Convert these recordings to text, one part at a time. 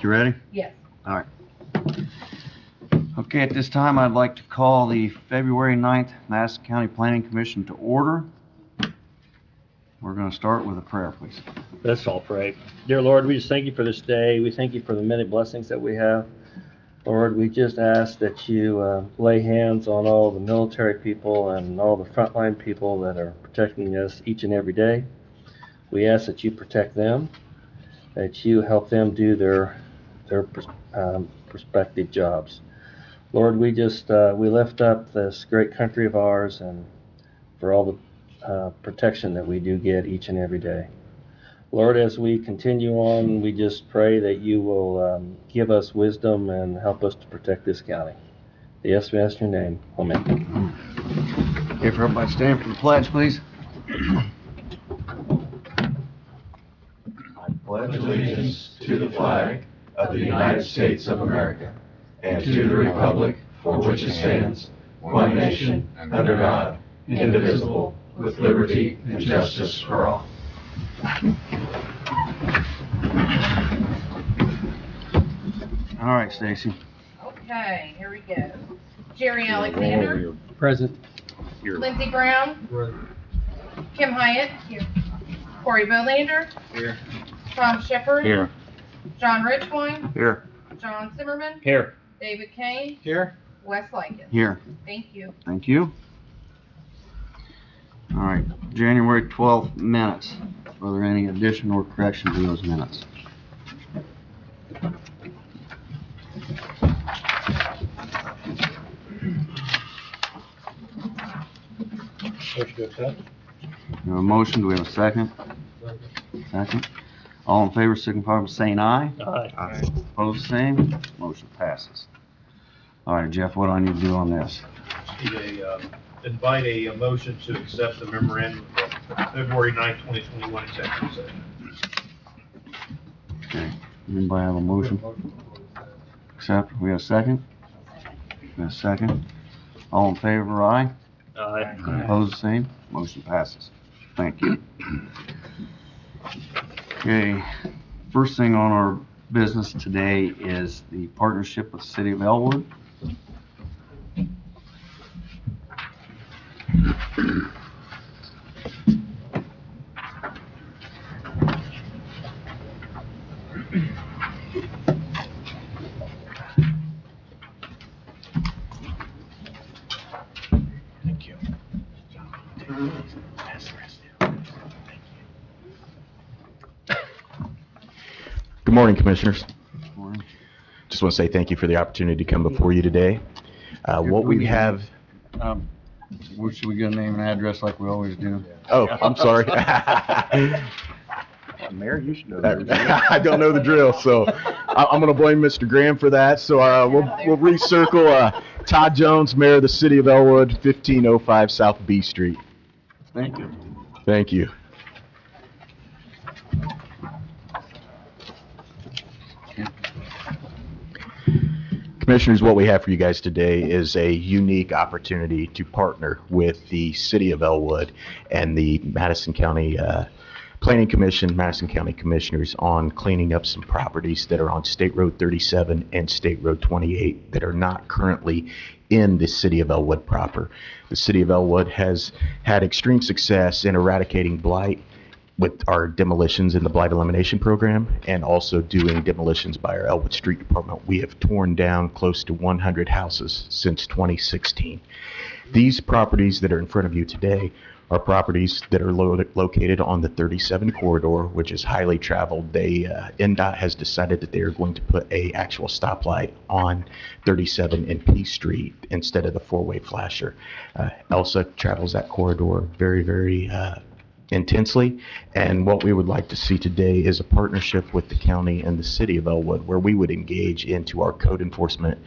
Frank, you ready? Yes. All right. Okay, at this time, I'd like to call the February 9th Madison County Planning Commission to order. We're going to start with a prayer, please. Let's all pray. Dear Lord, we just thank you for this day. We thank you for the many blessings that we have. Lord, we just ask that you lay hands on all the military people and all the frontline people that are protecting us each and every day. We ask that you protect them, that you help them do their respective jobs. Lord, we just we lift up this great country of ours and for all the protection that we do get each and every day. Lord, as we continue on, we just pray that you will give us wisdom and help us to protect this county. Yes, we ask in your name. Amen. If everybody stand for the pledge, please. I pledge allegiance to the flag of the United States of America and to the republic for which it stands, one nation, under God, indivisible, with liberty and justice for all. All right, Stacy. Okay, here we go. Jerry Alexander. Present. Lindsey Brown. Kim Hyatt. Here. Corey Bolander. Here. Tom Shepard. Here. John Richwine. Here. John Zimmerman. Here. David Kane. Here. Wes Likens. Here. Thank you. Thank you. All right, January 12th minutes. Are there any addition or correction to those minutes? Motion to accept. We have a motion, do we have a second? Second. All in favor, signify by saying aye. Aye. Opposed, same. Motion passes. All right, Jeff, what do I need to do on this? Invite a motion to accept the memorandum of February 9th, 2021 executive session. Okay, anybody have a motion? Accept, we have a second? We have a second. All in favor, aye. Aye. Opposed, same. Motion passes. Thank you. Okay, first thing on our business today is the partnership with the City of Elwood. Thank you. Good morning, Commissioners. Morning. Just want to say thank you for the opportunity to come before you today. What we have... Should we get a name and address like we always do? Oh, I'm sorry. Mayor, you should know that. I don't know the drill, so I'm going to blame Mr. Graham for that. So we'll recircle Todd Jones, Mayor of the City of Elwood, 1505 South B Street. Thank you. Thank you. Commissioners, what we have for you guys today is a unique opportunity to partner with the City of Elwood and the Madison County Planning Commission, Madison County Commissioners on cleaning up some properties that are on State Road 37 and State Road 28 that are not currently in the City of Elwood proper. The City of Elwood has had extreme success in eradicating blight with our demolitions in the blight elimination program and also doing demolitions by our Elwood Street Department. We have torn down close to 100 houses since 2016. These properties that are in front of you today are properties that are located on the 37 corridor, which is highly traveled. NDOT has decided that they are going to put a actual stoplight on 37 and P Street instead of the four-way flasher. Elsa travels that corridor very, very intensely, and what we would like to see today is a partnership with the county and the City of Elwood where we would engage into our code enforcement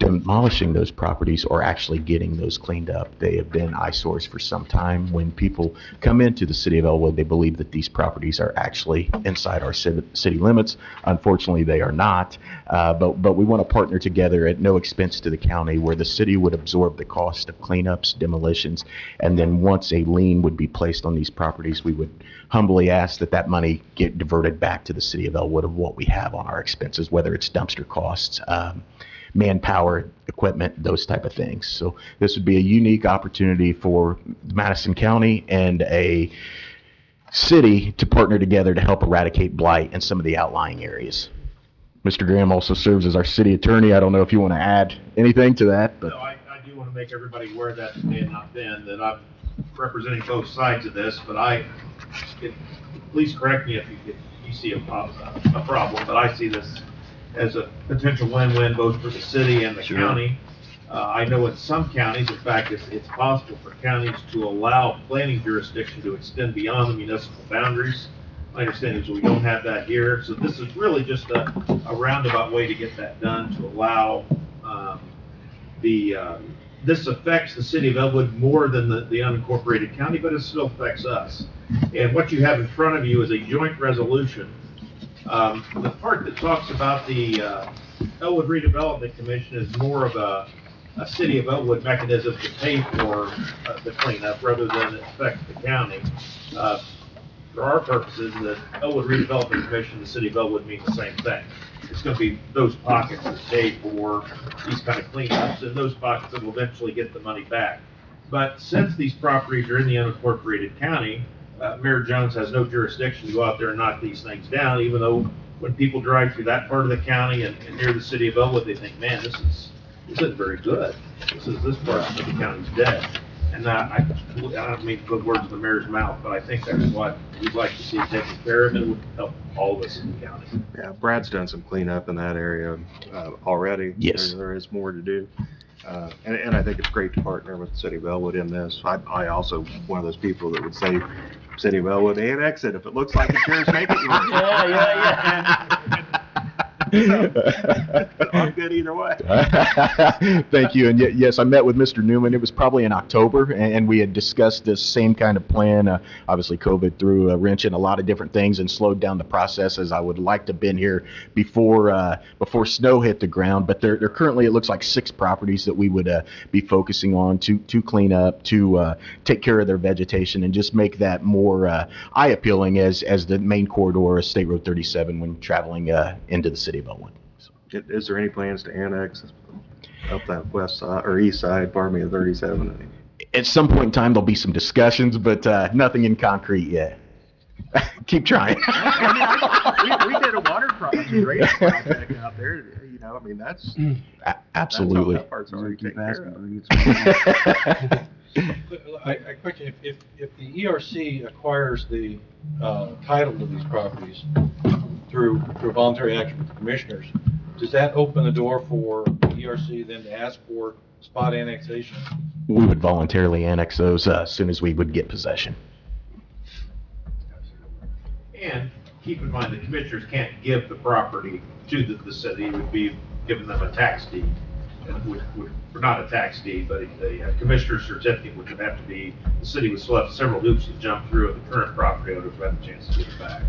demolishing those properties or actually getting those cleaned up. They have been eyesores for some time. When people come into the city of Elwood, they believe that these properties are actually inside our city limits. Unfortunately, they are not. But we want to partner together at no expense to the county, where the city would absorb the cost of cleanups, demolitions, and then once a lien would be placed on these properties, we would humbly ask that that money get diverted back to the city of Elwood of what we have on our expenses, whether it's dumpster costs, manpower, equipment, those type of things. So this would be a unique opportunity for Madison County and a city to partner together to help eradicate blight in some of the outlying areas. Mr. Graham also serves as our city attorney. I don't know if you want to add anything to that, but No, I do want to make everybody aware that today and not then, that I'm representing both sides of this, but please correct me if you see a problem, but I see this as a potential win-win both for the city and the county. I know in some counties, in fact, it's possible for counties to allow planning jurisdiction to extend beyond the municipal boundaries. My understanding is we don't have that here, so this is really just a roundabout way to get that done, to allow this affects the city of Elwood more than the unincorporated county, but it still affects us. And what you have in front of you is a joint resolution. The part that talks about the Elwood Redevelopment Commission is more of a city of Elwood mechanism to pay for the cleanup rather than affect the county. For our purposes, the Elwood Redevelopment Commission and the city of Elwood mean the same thing. It's going to be those pockets that pay for these kind of cleanups, and those pockets that will eventually get the money back. But since these properties are in the unincorporated county, Mayor Jones has no jurisdiction to go out there and knock these things down, even though when people drive through that part of the county and near the city of Elwood, they think, man, this isn't very good. This part of the county's dead. And I don't mean to put words in the mayor's mouth, but I think that's what we'd like to see taken care of, and it would help all of us in the county. Yeah, Brad's done some cleanup in that area already. Yes. There is more to do. And I think it's great to partner with the city of Elwood in this. I also one of those people that would say, city of Elwood, annex it. If it looks like it's yours, make it yours. Yeah. So, I'm good either way. Thank you. And yes, I met with Mr. Newman. It was probably in October, and we had discussed this same kind of plan. Obviously, COVID threw a wrench in a lot of different things and slowed down the process, as I would like to have been here before snow hit the ground. But there currently, it looks like 6 properties that we would be focusing on to clean up, to take care of their vegetation, and just make that more eye-appealing as the main corridor of State Road 37 when traveling into the city of Elwood. So. Is there any plans to annex up that west side or east side, pardon me, of 37? At some point in time, there'll be some discussions, but nothing in concrete yet. Keep trying. we did a water project out there. You know, I mean, that's Absolutely. That part's already taken care of. A question, if the ERC acquires the title to these properties through voluntary action with the commissioners, does that open the door for the ERC then to ask for spot annexation? We would voluntarily annex those as soon as we would get possession. And keep in mind, the commissioners can't give the property to the city. It would be giving them a tax deed. Or not a tax deed, but the commissioner's certificate, which would have to be, the city would still have several hoops to jump through, and the current property owners would have a chance to get it back.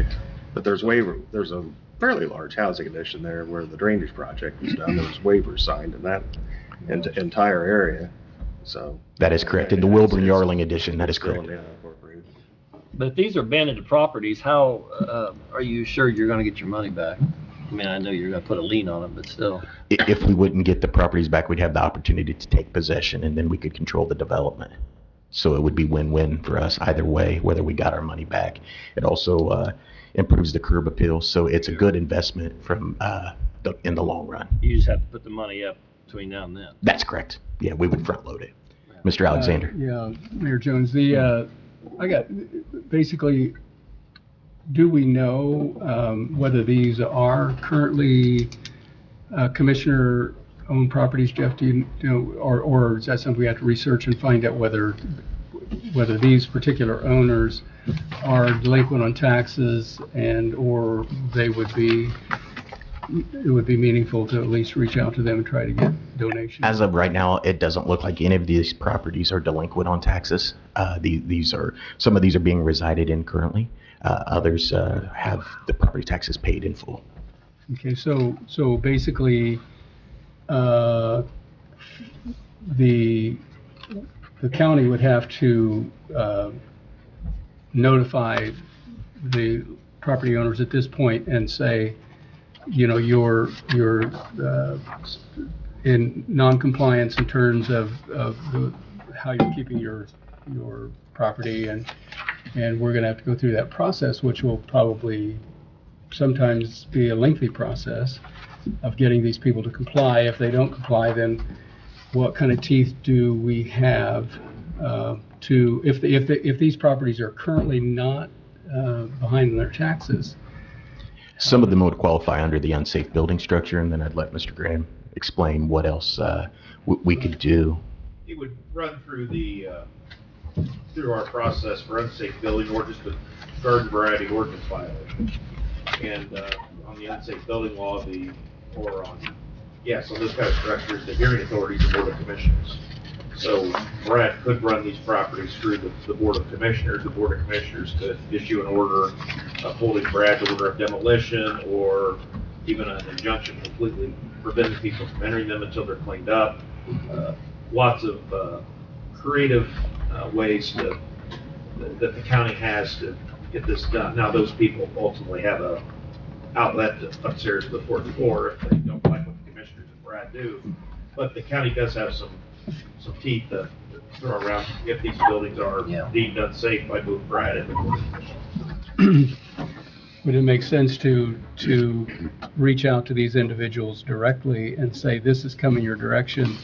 But there's a fairly large housing addition there where the drainage project was done. There was waivers signed in that entire area. So That is correct. In the Wilburn Yarling edition, that is still correct. in the unincorporated. But if these are abandoned properties, how are you sure you're going to get your money back? I mean, I know you're going to put a lien on them, but still. If we wouldn't get the properties back, we'd have the opportunity to take possession, and then we could control the development. So it would be win-win for us either way, whether we got our money back. It also improves the curb appeal, so it's a good investment in the long run. You just have to put the money up between now and then. That's correct. Yeah, we would front load it. Mr. Alexander. Yeah, Mayor Jones, I got, basically, do we know whether these are currently commissioner-owned properties, Jeff? Do you know, or is that something we have to research and find out whether these particular owners are delinquent on taxes, it would be meaningful to at least reach out to them and try to get donation? As of right now, it doesn't look like any of these properties are delinquent on taxes. Some of these are being resided in currently. Others have the property taxes paid in full. Okay, so basically, the county would have to notify the property owners at this point and say, you know, you're in non-compliance in terms of how you're keeping your property, and we're gonna have to go through that process, which will probably sometimes be a lengthy process of getting these people to comply. If they don't comply, then what kind of teeth do we have if these properties are currently not behind in their taxes? Some of them would qualify under the unsafe building structure, and then I'd let Mr. Graham explain what else we could do. He would run through through our process for unsafe building or just a garden variety ordinance violation. And on the unsafe building law, on those kind of structures, the hearing authority is the Board of Commissioners. So Brad could run these properties through the Board of Commissioners. The Board of Commissioners could issue an order upholding Brad's order of demolition, or even an injunction completely preventing people from entering them until they're cleaned up. Lots of creative ways that the county has to get this done. Now, those people ultimately have a outlet upstairs to the fourth floor if they don't like what the commissioners and Brad do. But the county does have some teeth to throw around if these buildings are deemed unsafe by both Brad and the Board of Commissioners. Would it make sense to reach out to these individuals directly and say, this is coming your direction?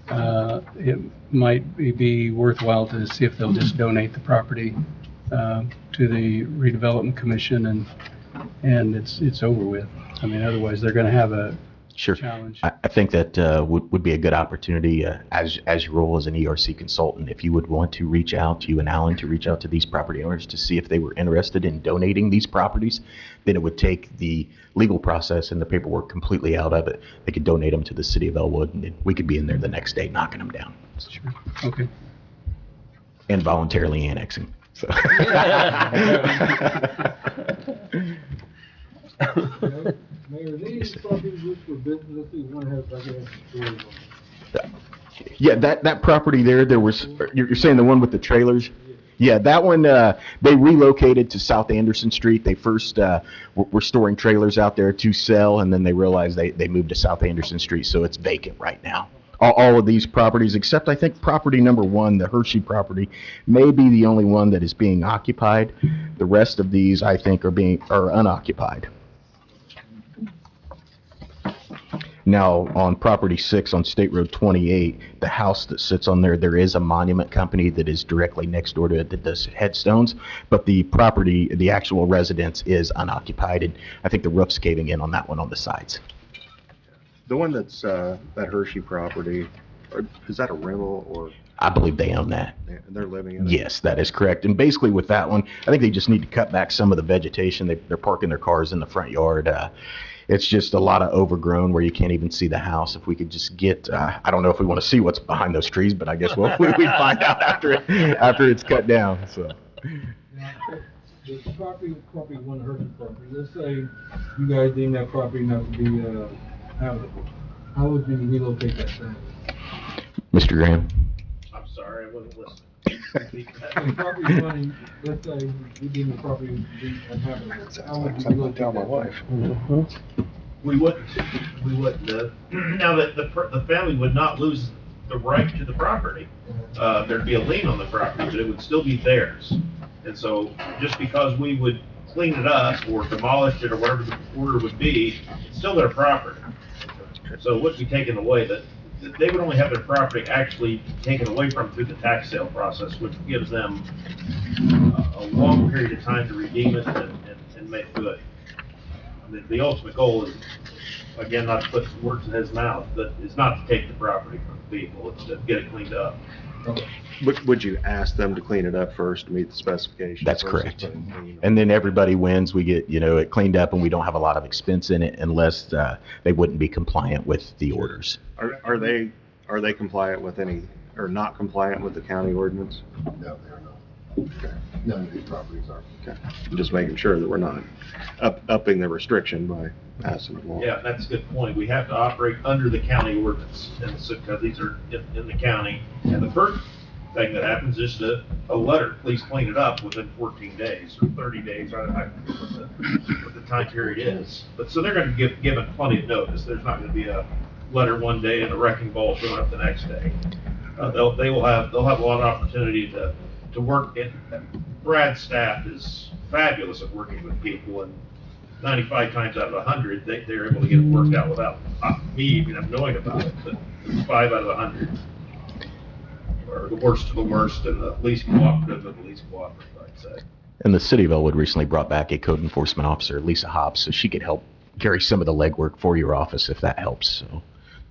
It might be worthwhile to see if they'll just donate the property to the redevelopment commission, and it's over with. I mean, otherwise they're going to have a challenge. I think that would be a good opportunity as your role as an ERC consultant. If you would want to reach out, you and Alan, to reach out to these property owners to see if they were interested in donating these properties, then it would take the legal process and the paperwork completely out of it. They could donate them to the city of Elwood, and we could be in there the next day knocking them down. Sure. Okay. And voluntarily annexing. So. Mayor, these properties just for business, you want to have, I guess, stores on. Yeah, that property there was, you're saying the one with the trailers? Yeah, that one, they relocated to South Anderson Street. They first were storing trailers out there to sell, and then they realized they moved to South Anderson Street, so it's vacant right now. All of these properties, except I think property number 1, the Hershey property, may be the only one that is being occupied. The rest of these, I think, are unoccupied. Now, on property 6 on State Road 28, the house that sits on there is a monument company that is directly next door to it that does headstones, but the property, the actual residence, is unoccupied, and I think the roof's caving in on that one on the sides. The one that's, that Hershey property, is that a rental or? I believe they own that. They're living in it? Yes, that is correct. And basically with that one, I think they just need to cut back some of the vegetation. They're parking their cars in the front yard. It's just a lot of overgrown where you can't even see the house. If we could just get, I don't know if we want to see what's behind those trees, but I guess we'd find out after it's cut down, so. Now, the property 1 Hershey property, let's say you guys deem that property not to be habitable. How would you relocate that thing? Mr. Graham? I'm sorry, I wasn't listening. The property money, let's say you deem the property to be unhabitable. How would you relocate that wife? We wouldn't. Now, that the family would not lose the right to the property. There'd be a lien on the property, but it would still be theirs. And so, just because we would clean it up or demolish it or whatever the order would be, it's still their property. So it wouldn't be taken away. That they would only have their property actually taken away from through the tax sale process, which gives them a long period of time to redeem it and make good. The ultimate goal is, again, not to put words in his mouth, but it's not to take the property from the people, it's to get it cleaned up. Would you ask them to clean it up first to meet the specifications? That's versus correct. putting clean on? And then everybody wins. We get, it cleaned up and we don't have a lot of expense in it unless they wouldn't be compliant with the orders. Are they compliant with any, or not compliant with the county ordinance? No, they are not. Okay. None of these properties are. Okay. Just making sure that we're not upping the restriction by passing it along. Yeah, that's a good point. We have to operate under the county ordinance, and so, because these are in the county. And the first thing that happens is a letter, please clean it up within 14 days or 30 days, I don't know what the time period is. But so they're going to be given plenty of notice. There's not going to be a letter one day and a wrecking ball showing up the next day. They'll have a lot of opportunity to work. Brad's staff is fabulous at working with people, and 95 times out of 100, they're able to get it worked out without me even knowing about it. But 5 out of 100 are the worst of the worst and the least cooperative of the least cooperative, I'd say. And the city of Elwood recently brought back a code enforcement officer, Lisa Hobbs, so she could help carry some of the legwork for your office if that helps. So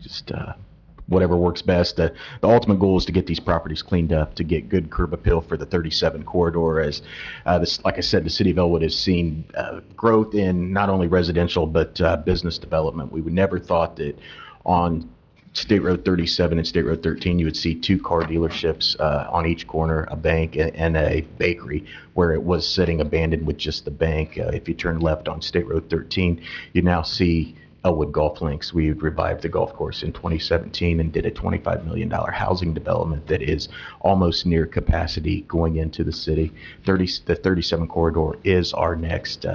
just whatever works best. The ultimate goal is to get these properties cleaned up, to get good curb appeal for the 37 corridor. As like I said, the city of Elwood has seen growth in not only residential but business development. We would never thought that on State Road 37 and State Road 13 you would see 2 car dealerships on each corner, a bank and a bakery, where it was sitting abandoned with just the bank. If you turn left on State Road 13, you now see Elwood Golf Links. We revived the golf course in 2017 and did a $25 million housing development that is almost near capacity going into the city. The 37 corridor is our next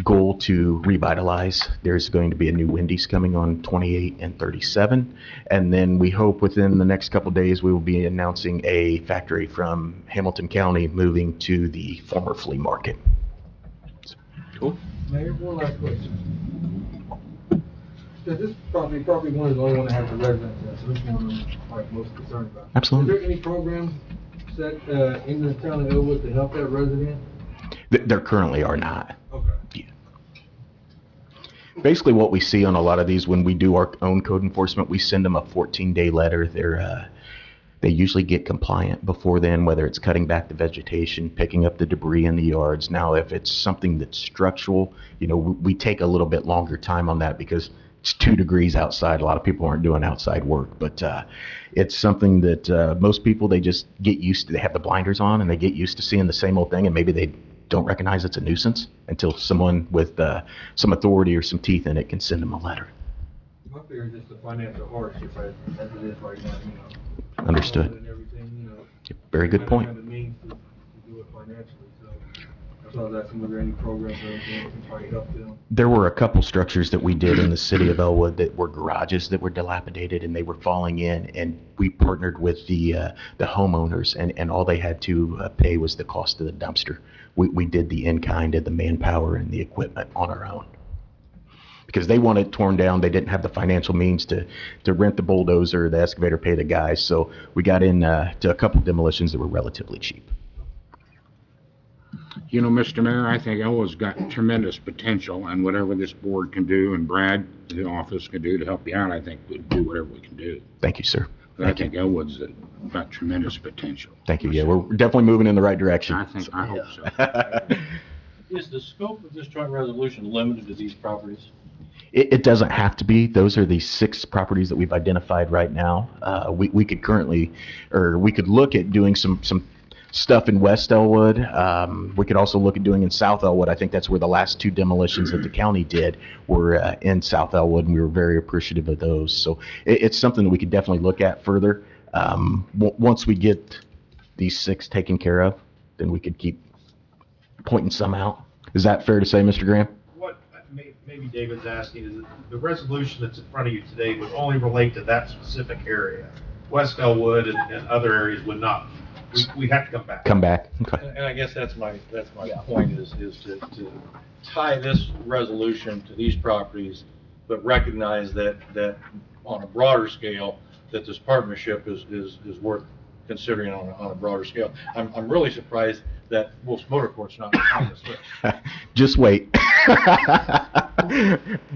goal to revitalize. There's going to be a new Wendy's coming on 28 and 37. And then we hope within the next couple days we will be announcing a factory from Hamilton County moving to the former flea market. Cool. Mayor, one last question. So this property one is the only one that has a residence there, so this one I'm like most concerned about. Absolutely. Is there any programs set in the town of Elwood to help that resident? There currently are not. Okay. Yeah. Basically what we see on a lot of these, when we do our own code enforcement, we send them a 14-day letter. They usually get compliant before then, whether it's cutting back the vegetation, picking up the debris in the yards. Now, if it's something that's structural, we take a little bit longer time on that because it's 2 degrees outside. A lot of people aren't doing outside work, but it's something that most people, they just get used to. They have the blinders on and they get used to seeing the same old thing, and maybe they don't recognize it's a nuisance until someone with some authority or some teeth in it can send them a letter. My fear is just the financial hardship as it is right now, Understood. And everything, Very good point. Have the means to do it financially, so that's why I was asking, were there any programs or anything that can probably help them? There were a couple structures that we did in the city of Elwood that were garages that were dilapidated and they were falling in, and we partnered with the homeowners, and all they had to pay was the cost of the dumpster. We did the in-kind of the manpower and the equipment on our own. Because they wanted it torn down, they didn't have the financial means to rent the bulldozer, the excavator, pay the guys, so we got in to a couple demolitions that were relatively cheap. Mr. Mayor, I think Elwood's got tremendous potential, and whatever this board can do and Brad, the office, can do to help you out, I think we'll do whatever we can do. Thank you, sir. But I think Elwood's got tremendous potential. Thank you. Yeah, we're definitely moving in the right direction. I hope so. Is the scope of this joint resolution limited to these properties? It doesn't have to be. Those are the 6 properties that we've identified right now. We could we could look at doing some stuff in West Elwood. We could also look at doing in South Elwood. I think that's where the last 2 demolitions that the county did were in South Elwood, and we were very appreciative of those. So it's something that we could definitely look at further. Once we get these 6 taken care of, then we could keep pointing some out. Is that fair to say, Mr. Graham? What maybe David's asking is that the resolution that's in front of you today would only relate to that specific area. West Elwood and other areas would not. We have to come back. Come back. Okay. And I guess that's my point is to tie this resolution to these properties, but recognize that on a broader scale, that this partnership is worth considering on a broader scale. I'm really surprised that Wolf's Motor Court's not on this list. Just wait.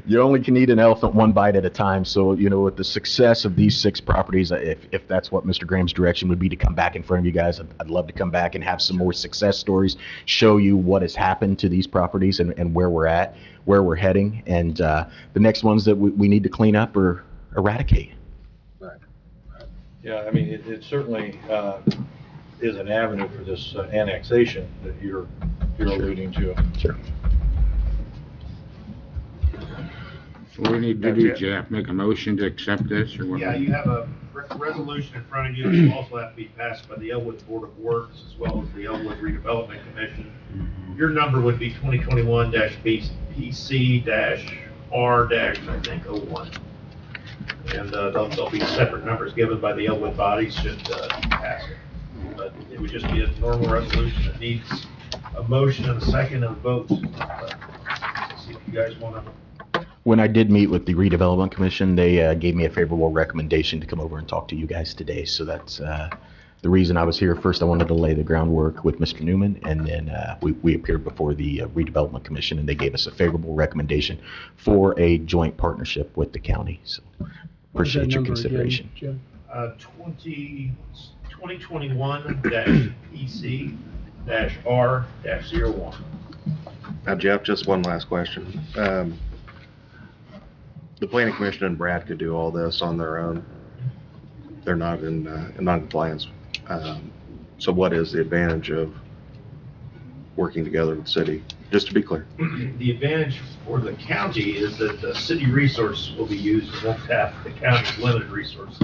You only can eat an elephant one bite at a time. So, with the success of these 6 properties, if that's what Mr. Graham's direction would be to come back in front of you guys, I'd love to come back and have some more success stories, show you what has happened to these properties and where we're at, where we're heading, and the next ones that we need to clean up or eradicate. Yeah, I mean, it certainly is an avenue for this annexation that you're alluding to. Sure. So what do we need to do, Jeff? Make a motion to accept this, or what? Yeah, you have a resolution in front of you, which will also have to be passed by the Elwood Board of Works as well as the Elwood Redevelopment Commission. Your number would be 2021-PC-R-01. And there'll be separate numbers given by the Elwood body should pass it. But it would just be a normal resolution that needs a motion and a second and a vote. See if you guys want to. When I did meet with the Redevelopment Commission, they gave me a favorable recommendation to come over and talk to you guys today. So that's the reason I was here. First, I wanted to lay the groundwork with Mr. Newman, and then we appeared before the Redevelopment Commission, and they gave us a favorable recommendation for a joint partnership with the county. So appreciate your consideration. 2021-PC-R-01. Now, Jeff, just one last question. The planning commission and Brad could do all this on their own. They're not in non-compliance. So what is the advantage of working together with the city? Just to be clear. The advantage for the county is that the city resources will be used and won't tap the county's limited resources.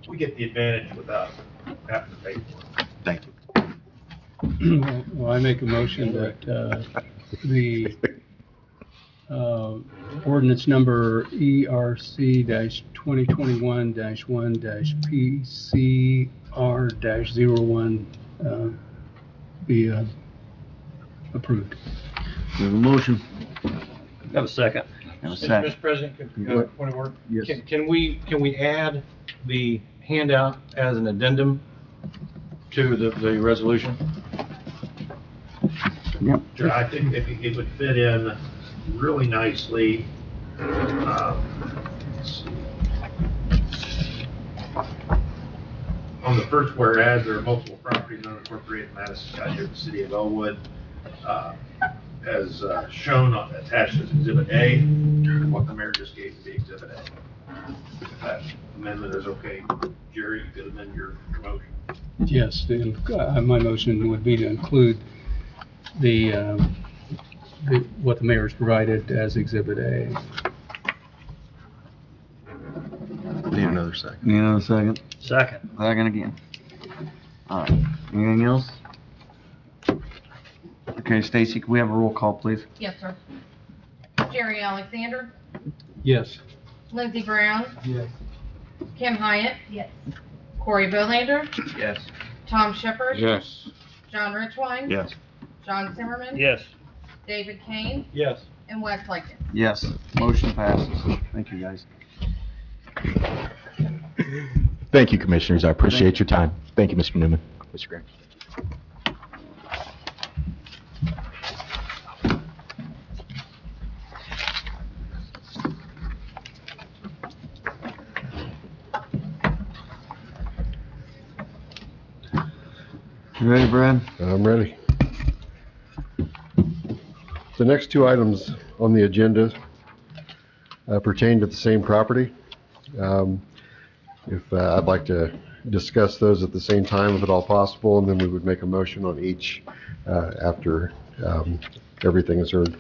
We get the advantage without having to pay for it. Thank you. Well, I make a motion that the ordinance number ERC-2021-1-PCR-01 be approved. We have a motion. Have a second. And a second. Mr. President, point of order. Yes. Can we add the handout as an addendum to the resolution? Yep. Sure, I think it would fit in really nicely. Let's see. On the first whereas, there are multiple properties unincorporated in Madison County, the city of Elwood, as shown attached as Exhibit A, what the mayor just gave to be Exhibit A. If that amendment is okay, Jerry, you could amend your motion. Yes, my motion would be to include what the mayor's provided as Exhibit A. Need another second. Need another second? Second. Second again. All right. Anything else? Okay, Stacy, can we have a roll call, please? Yes, sir. Jerry Alexander, Yes. Lindsey Brown, Yes. Kim Hyatt. Yes. Corey Bolander, Yes. Tom Shepherd. Yes. John Richwine. Yes. John Zimmerman. Yes. David Kane Yes. and Wes Lincoln. Yes. Motion passes. Thank you, guys. Thank you, Commissioners. I appreciate your time. Thank you, Mr. Newman. Mr. Graham. You ready, Brad? I'm ready. The next 2 items on the agenda pertain to the same property. If I'd like to discuss those at the same time, if at all possible, and then we would make a motion on each after everything is heard.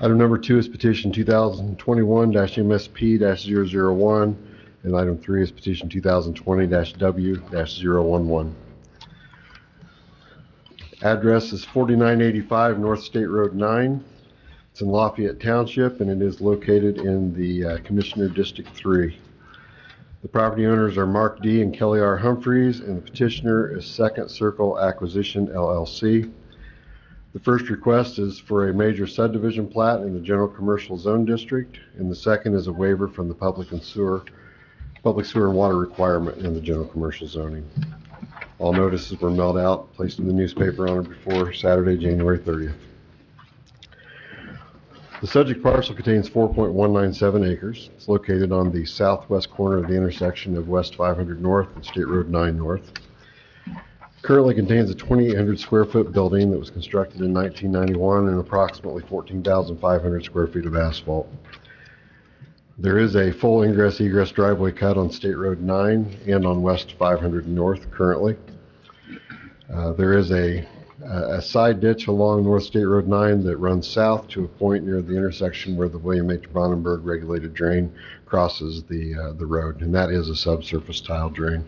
Item number 2 is petition 2021-MSP-001, and item 3 is petition 2020-W-011. Address is 4985 North State Road 9. It's in Lafayette Township, and it is located in the Commissioner District 3. The property owners are Mark D. and Kelly R. Humphreys, and the petitioner is Second Circle Acquisition, LLC. The first request is for a major subdivision plat in the General Commercial Zone District, and the second is a waiver from the public sewer and water requirement in the General Commercial Zoning. All notices were mailed out, placed in the newspaper on or before Saturday, January 30th. The subject parcel contains 4.197 acres. It's located on the southwest corner of the intersection of West 500 North and State Road 9 North. Currently contains a 2,800 square foot building that was constructed in 1991 and approximately 14,500 square feet of asphalt. There is a full ingress egress driveway cut on State Road 9 and on West 500 North currently. There is a side ditch along North State Road 9 that runs south to a point near the intersection where the William H. Brandenburg regulated drain crosses the road, and that is a subsurface tile drain.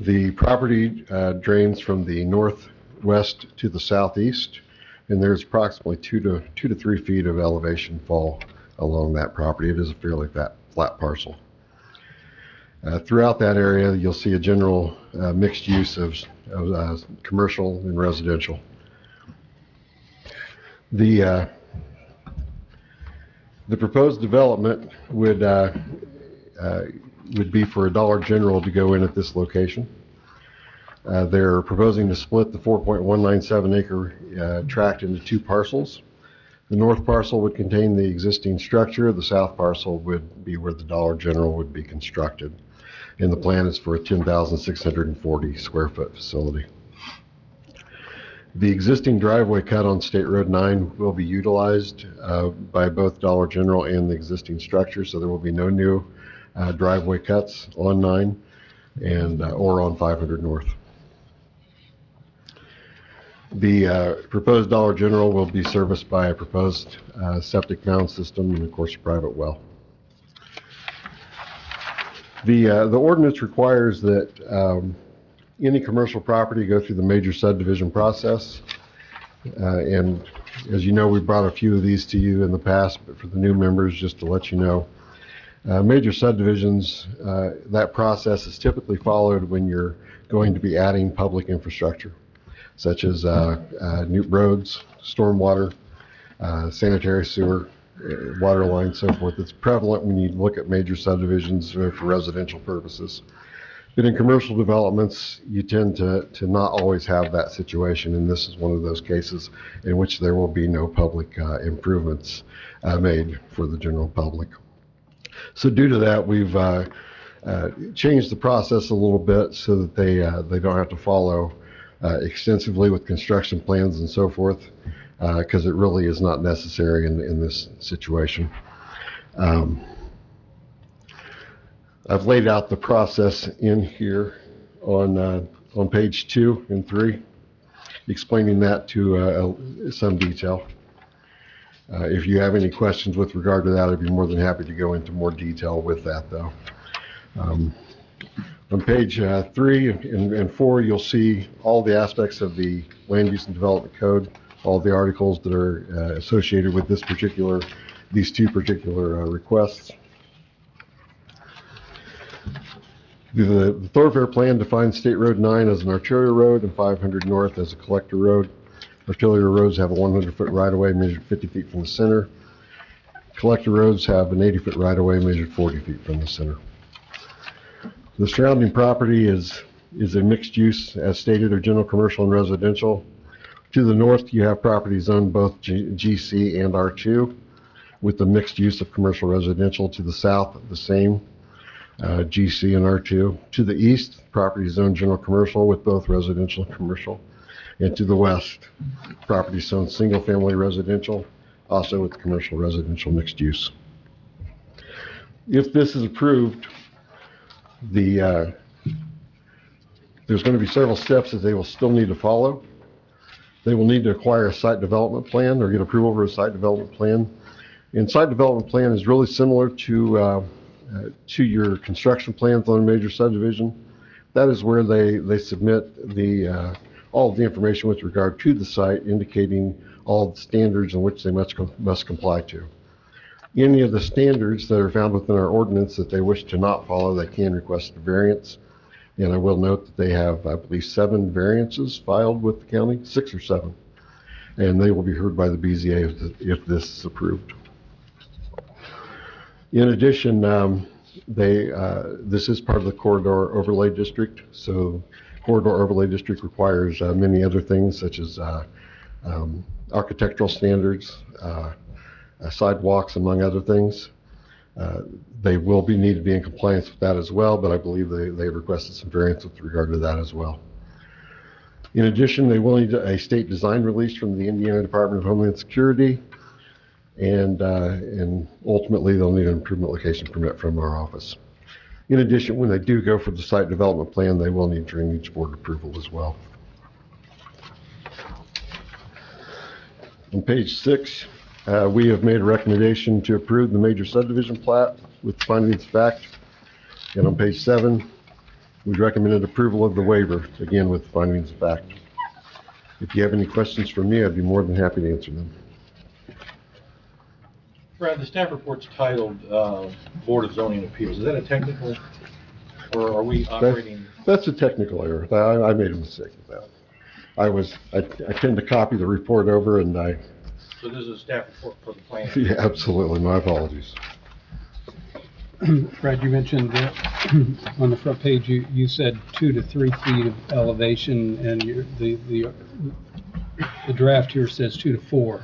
The property drains from the northwest to the southeast, and there's approximately 2 to 3 feet of elevation fall along that property. It is a fairly flat parcel. Throughout that area, you'll see a general mixed use of commercial and residential. The proposed development would be for a Dollar General to go in at this location. They're proposing to split the 4.197 acre tract into 2 parcels. The north parcel would contain the existing structure. The south parcel would be where the Dollar General would be constructed. And the plan is for a 10,640 square foot facility. The existing driveway cut on State Road 9 will be utilized by both Dollar General and the existing structure, so there will be no new driveway cuts on 9 and or on 500 North. The proposed Dollar General will be serviced by a proposed septic mound system and, of course, a private well. The ordinance requires that any commercial property go through the major subdivision process. And as you know, we brought a few of these to you in the past, but for the new members, just to let you know, major subdivisions, that process is typically followed when you're going to be adding public infrastructure, such as new roads, stormwater, sanitary sewer, water lines, so forth. It's prevalent when you look at major subdivisions for residential purposes. But in commercial developments, you tend to not always have that situation, and this is one of those cases in which there will be no public improvements made for the general public. So due to that, we've changed the process a little bit so that they don't have to follow extensively with construction plans and so forth, because it really is not necessary in this situation. I've laid out the process in here on page 2 and 3, explaining that to some detail. If you have any questions with regard to that, I'd be more than happy to go into more detail with that, though. On page 3 and 4, you'll see all the aspects of the Land Use and Development Code, all the articles that are associated with these two particular requests. The thoroughfare plan defines State Road 9 as an arterial road and 500 North as a collector road. Arterial roads have a 100-foot right-of-way measured 50 feet from the center. Collector roads have an 80-foot right-of-way measured 40 feet from the center. The surrounding property is a mixed use, as stated, of general commercial and residential. To the north, you have properties zoned both GC and R2, with the mixed use of commercial residential. To the south, the same, GC and R2. To the east, property zoned general commercial with both residential and commercial. And to the west, property zoned single-family residential, also with commercial residential mixed use. If this is approved, there's going to be several steps that they will still need to follow. They will need to acquire a site development plan or get approval for a site development plan. And site development plan is really similar to your construction plans on a major subdivision. That is where they submit all of the information with regard to the site, indicating all the standards in which they must comply to. Any of the standards that are found within our ordinance that they wish to not follow, they can request a variance. And I will note that they have, I believe, 7 variances filed with the county, 6 or 7. And they will be heard by the BZA if this is approved. In addition, this is part of the Corridor Overlay District. So Corridor Overlay District requires many other things, such as architectural standards, sidewalks, among other things. They will need to be in compliance with that as well, but I believe they requested some variance with regard to that as well. In addition, they will need a state design release from the Indiana Department of Homeland Security, and ultimately they'll need an improvement location permit from our office. In addition, when they do go for the site development plan, they will need drainage board approval as well. On page 6, we have made a recommendation to approve the major subdivision plat with findings of fact. And on page 7, we recommended approval of the waiver, again with findings of fact. If you have any questions for me, I'd be more than happy to answer them. Brad, the staff report's titled Board of Zoning Appeals. Is that a technical, or are we operating? That's a technical error. I made a mistake with that. I tend to copy the report over, and So this is a staff report for the plan? yeah, absolutely. My apologies. Brad, you mentioned that on the front page, you said 2 to 3 feet of elevation, and the draft here says 2 to 4.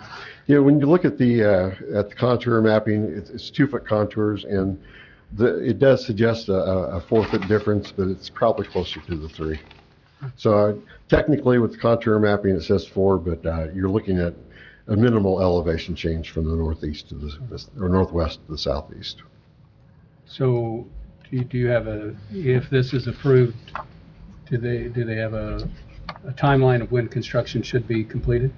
Yeah, when you look at the contour mapping, it's 2-foot contours, and it does suggest a 4-foot difference, but it's probably closer to the 3. So technically, with the contour mapping, it says 4, but you're looking at a minimal elevation change from the northeast to or northwest to the southeast. So do you have if this is approved, do they have a timeline of when construction should be completed?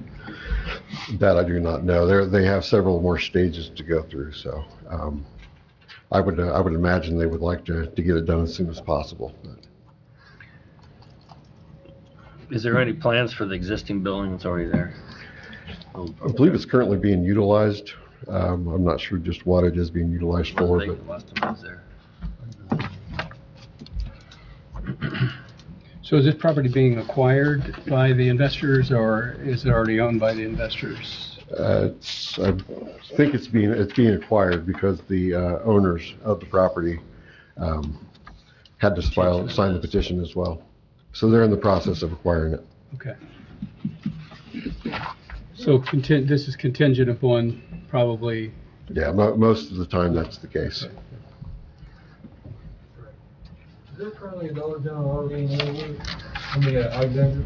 That I do not know. They have several more stages to go through, so I would imagine they would like to get it done as soon as possible. Is there any plans for the existing building that's already there? I believe it's currently being utilized. I'm not sure just what it is being utilized for, but Last time I was there. So is this property being acquired by the investors, or is it already owned by the investors? I think it's being acquired because the owners of the property had to sign the petition as well. So they're in the process of acquiring it. Okay. So this is contingent upon probably. Yeah, most of the time that's the case. Is there currently a Dollar General already in Elwood? Alexander?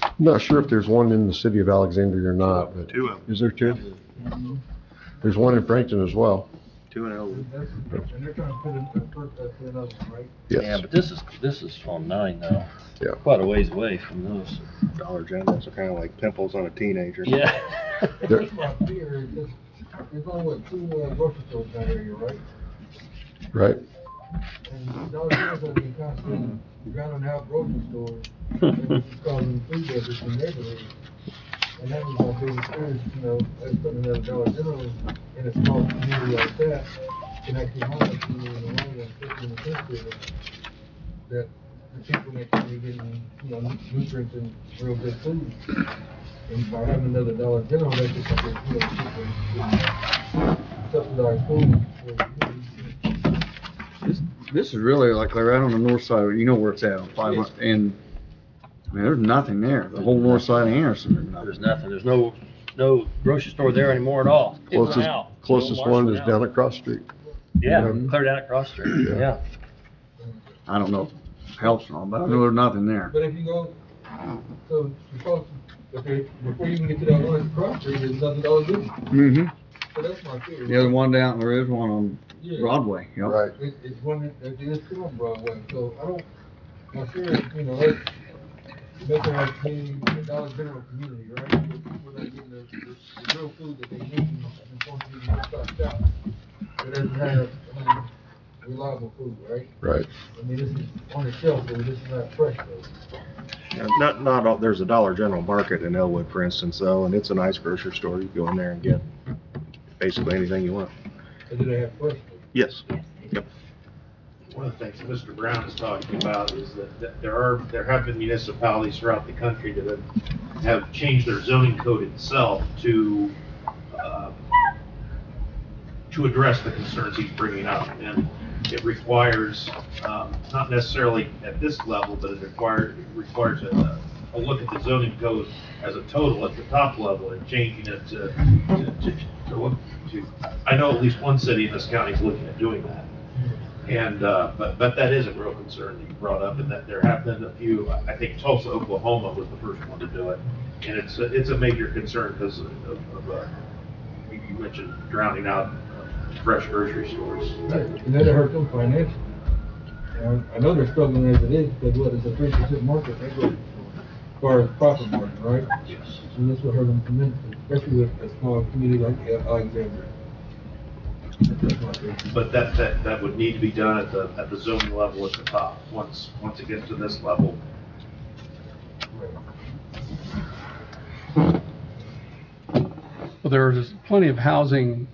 I'm not sure if there's one in the city of Alexandria or not, but 2 of them. is there 2? There's one in Frankton as well. 2 in Elwood. And they're trying to put another one, right? Yes. Yeah, but this is on 9 now. Yeah. Quite a ways away from those. Dollar Generals are kind of like pimples on a teenager. Yeah. That's my fear, is there's only 2 grocery stores down here, right? Right. And Dollar General's gonna be constantly drowning out grocery stores, and it's causing food deserts in neighborhoods. And that was my biggest fear, as putting another Dollar General in a small community like that, can actually harm us in the long run, especially in the country, that the people may be getting, nutrients and real good food. And by having another Dollar General, that's just like, people subsidized food. This is really like right on the north side, you know where it's at, on 500, and, I mean, there's nothing there, the whole north side of Anderson, there's nothing. There's nothing. There's no grocery store there anymore at all. It went out. Closest one is down across the street. Yeah, clear down across the street. Yeah. Yeah. I don't know if it helps or not, but I know there's nothing there. But if you go, so before you can get to that one across the street, there's nothing Dollar General. Mm-hmm. So that's my fear. The other one down, there is one on Yeah. Broadway, you know? Right. It's one that is still on Broadway, so my fear is, let's make it like a Dollar General community, right? Where people are getting the real food that they need and want to be stocked out. It doesn't have, reliable food, right? Right. I mean, this is on the shelf, but this is not fresh though. Yeah, not all, there's a Dollar General market in Elwood, for instance, though, and it's a nice grocery store. You go in there and get basically anything you want. But do they have fresh food? Yes. Yep. One of the things that Mr. Brown is talking about is that there have been municipalities throughout the country that have changed their zoning code itself to address the concerns he's bringing up. And it requires, not necessarily at this level, but it requires a look at the zoning code as a total at the top level and changing it to look to, I know at least one city in this county is looking at doing that. And, but that is a real concern that you brought up, and that there have been a few, I think Tulsa, Oklahoma was the first one to do it. And it's a major concern because of you mentioned drowning out fresh grocery stores. And that'll hurt them financially. I know they're struggling as it is, because what, it's a 3% market, they go as far as profit margin, right? Yes. And this will hurt them tremendously, especially with a small community like Alexandria. But that would need to be done at the zoning level at the top. Once it gets to this level, Well, there's plenty of housing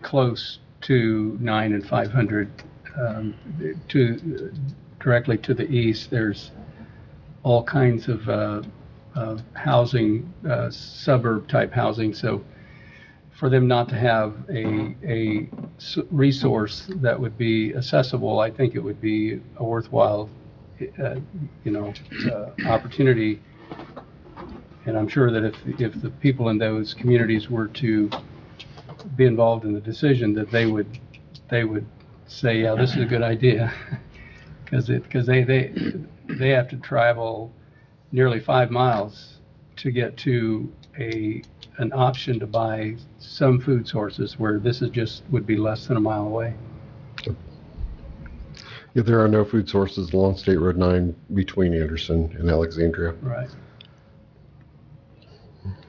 close to 9 and 500, directly to the east. There's all kinds of housing, suburb-type housing, so for them not to have a resource that would be accessible, I think it would be a worthwhile, opportunity. And I'm sure that if the people in those communities were to be involved in the decision, that they would say, yeah, this is a good idea. Because they have to travel nearly 5 miles to get to an option to buy some food sources, where this would be less than a mile away. Yeah, there are no food sources along State Road 9 between Anderson and Alexandria. Right.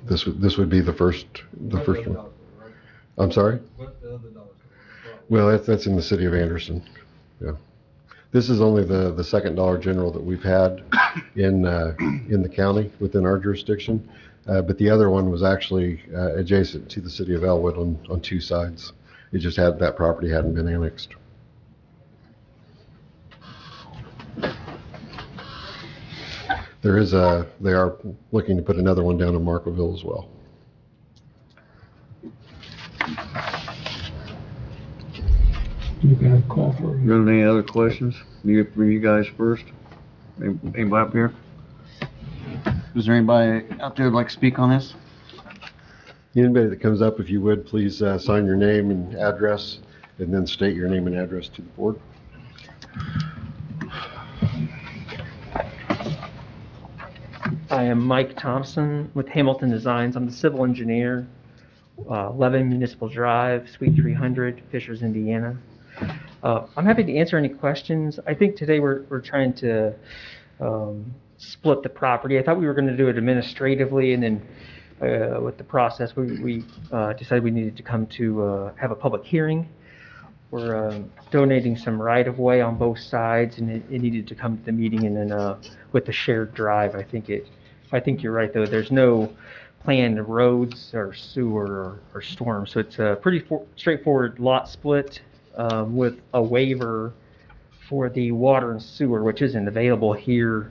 This would be the first one. I'm sorry? Well, that's in the city of Anderson. Yeah. This is only the second Dollar General that we've had in the county within our jurisdiction. But the other one was actually adjacent to the city of Elwood on 2 sides. It just that property hadn't been annexed. They are looking to put another one down in Markville as well. You got a call for it. Any other questions? You guys first. Anybody up here? Is there anybody out there who'd like to speak on this? Anybody that comes up, if you would, please sign your name and address, and then state your name and address to the board. I am Mike Thompson with Hamilton Designs. I'm the civil engineer, 11 Municipal Drive, Suite 300, Fishers, Indiana. I'm happy to answer any questions. I think today we're trying to split the property. I thought we were going to do it administratively, and then with the process, we decided we needed to come to have a public hearing. We're donating some right-of-way on both sides, and it needed to come to the meeting, and then with the shared drive, I think you're right, though. There's no planned roads or sewer or storm, so it's a pretty straightforward lot split with a waiver for the water and sewer, which isn't available here.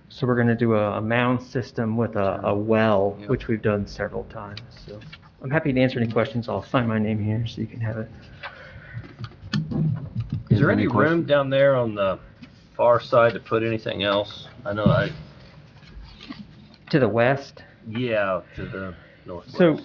So we're going to do a mound system with a well, which we've done several times. So I'm happy to answer any questions. I'll sign my name here so you can have it. Is there any room down there on the far side to put anything else? I know To the west? Yeah, to the northwest. So,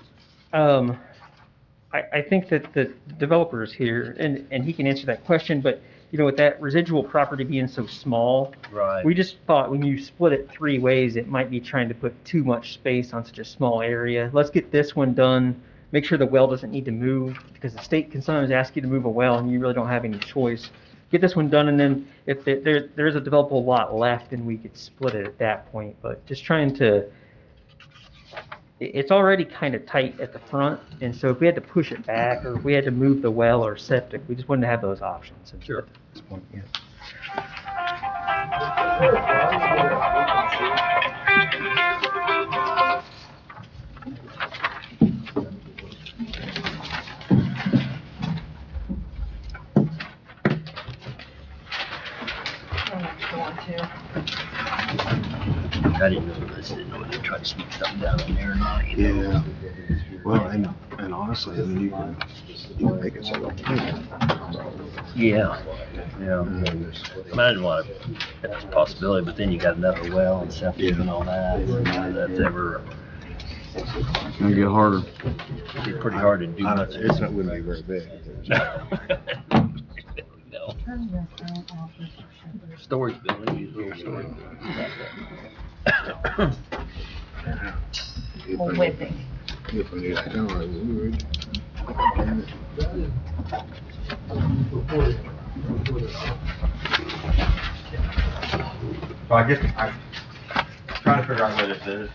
I think that the developer is here, and he can answer that question, but, with that residual property being so small, Right. we just thought when you split it 3 ways, it might be trying to put too much space on such a small area. Let's get this one done, make sure the well doesn't need to move, because the state can sometimes ask you to move a well, and you really don't have any choice. Get this one done, and then if there is a developable lot left, then we could split it at that point. But just trying to, it's already kind of tight at the front, and so if we had to push it back, or if we had to move the well or septic, we just wanted to have those options. Sure. At this point, yeah. I didn't know this. Didn't know whether to try to sneak something down in there or not. Yeah. Well, and And honestly, then you can make it so that Yeah, yeah. Imagine what, that's a possibility, but then you got another well and septic and all that. That's ever, It's gonna get harder. it'd be pretty hard to do much. it wouldn't be very big. No. Storage building, these little storage buildings. Well, whipping. If I knew that, I would. So I guess I'm trying to figure out what this is.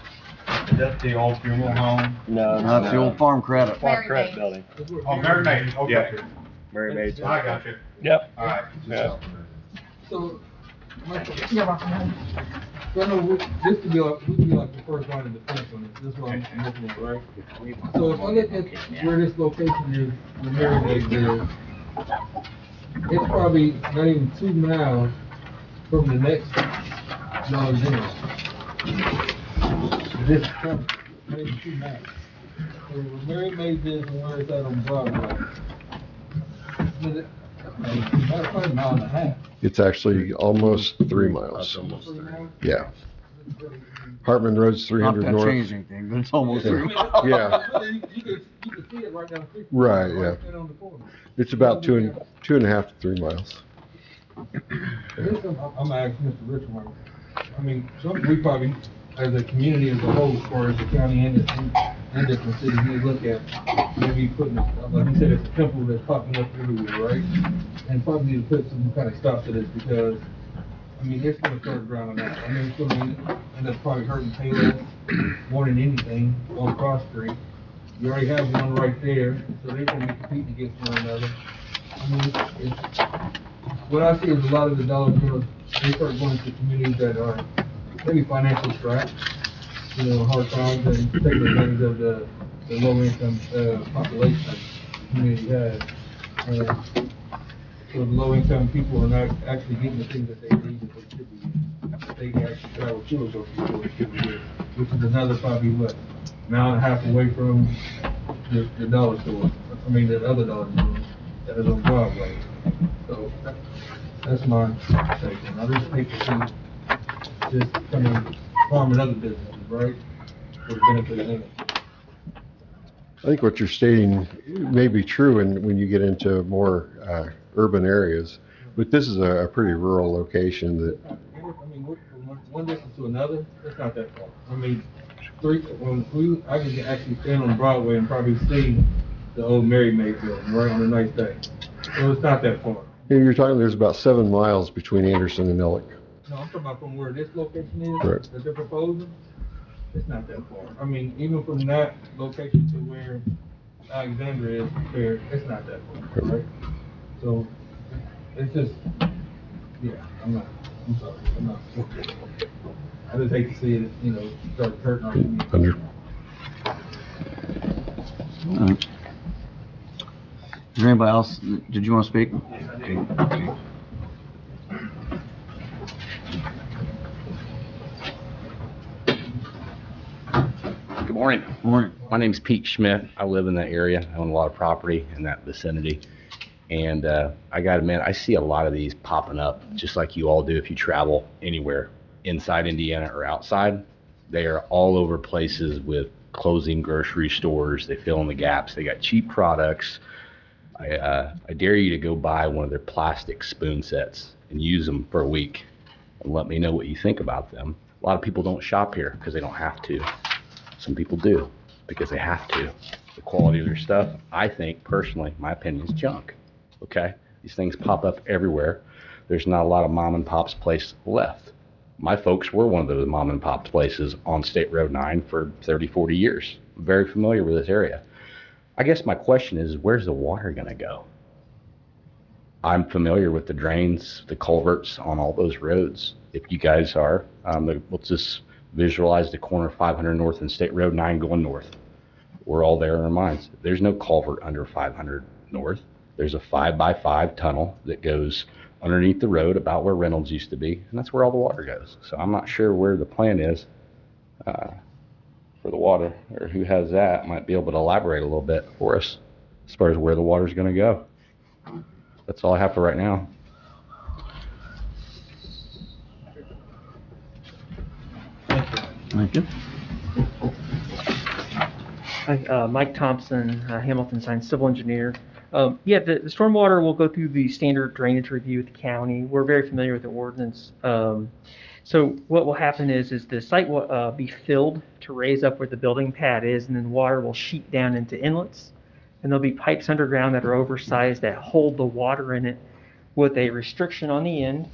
Is that the old funeral home? No, That's the old farm credit. Mary Credit Maid. building. Oh, Mary Maid, okay. Yeah. Mary Maid's. I got you. Yep. All right. Yeah. So, Michael, You're welcome. so I know this could be like, we could be like the first line of defense on this. This is what I'm looking at, right? So if I look at where this location is, the Mary Maid is, it's probably not even 2 miles from the next Dollar General. This company, not even 2 miles. So where Mary Maid is and where it's at on Broadway. That's probably a mile and a half. It's actually almost 3 That's miles. almost there. Yeah. Hartman Road's Not 300 gonna north. change anything, but it's almost Yeah. there. Yeah. You can see it right down the street. Right, yeah. Right there on the corner. It's about 2.5 to 3 miles. This, I'm asking Mr. Richmond, I mean, we probably, as a community as a whole, as far as the county and different cities, need to look at maybe putting, like you said, it's a temple that's popping up everywhere, right? And probably need to put some kind of stop to this because, I mean, it's gonna start drowning out. I mean, it's gonna end up probably hurting Payless more than anything on Cross Street. You already have one right there, so they're gonna be competing against one another. I mean, it's, what I see is a lot of the Dollar Generals, they start going to communities that are maybe financially strapped, you know, hard times, and taking advantage of the low income, population that the community has. So the low income people are not actually getting the things that they need that they should be getting. They actually travel to a grocery store that should be getting, which is another probably what, mile and a half away from the dollar store, I mean, the other dollar store that is on Broadway. So that's my take. And I just hate to see this coming, harming other businesses, right? For the benefit of them. I think what you're stating may be true when you get into more urban areas, but this is a pretty rural location that, I mean, from one distance to another, it's not that far. I mean, I can actually stand on Broadway and probably see the old Mary Maid building, right, on a nice day. So it's not that far. you're talking, there's about 7 miles between Anderson and Ellick. No, I'm talking about from where this location is, Correct. that they're proposing, it's not that far. I mean, even from that location to where Alexandra is, there, it's not that far, right? So, it's just, yeah, I'm sorry, I'm not. I just hate to see it, you know, start hurting our community. Alright. Is there anybody else, did you want to speak? Okay. Good morning. Morning. My name's Pete Schmidt. I live in that area. I own a lot of property in that vicinity. And I gotta admit, I see a lot of these popping up, just like you all do if you travel anywhere inside Indiana or outside. They are all over places with closing grocery stores. They fill in the gaps. They got cheap products. I dare you to go buy one of their plastic spoon sets and use them for a week and let me know what you think about them. A lot of people don't shop here because they don't have to. Some people do because they have to. The quality of their stuff, I think personally, my opinion is junk. Okay? These things pop up everywhere. There's not a lot of mom and pop's places left. My folks were one of those mom and pop places on State Road 9 for 30, 40 years. I'm very familiar with this area. I guess my question is, where's the water gonna go? I'm familiar with the drains, the culverts on all those roads. If you guys are, let's just visualize the corner of 500 North and State Road 9 going north. We're all there in our minds. There's no culvert under 500 North. There's a 5x5 tunnel that goes underneath the road about where Reynolds used to be, and that's where all the water goes. So I'm not sure where the plan is for for the water, or who has that, might be able to elaborate a little bit for us as far as where the water's gonna go. That's all I have for right now. Thank you. Hi, Mike Thompson, Hamilton Signs Civil Engineer. Yeah, the stormwater will go through the standard drainage review with the county. We're very familiar with the ordinance. So what will happen is the site will be filled to raise up where the building pad is, and then water will sheet down into inlets. And there'll be pipes underground that are oversized that hold the water in it with a restriction on the end,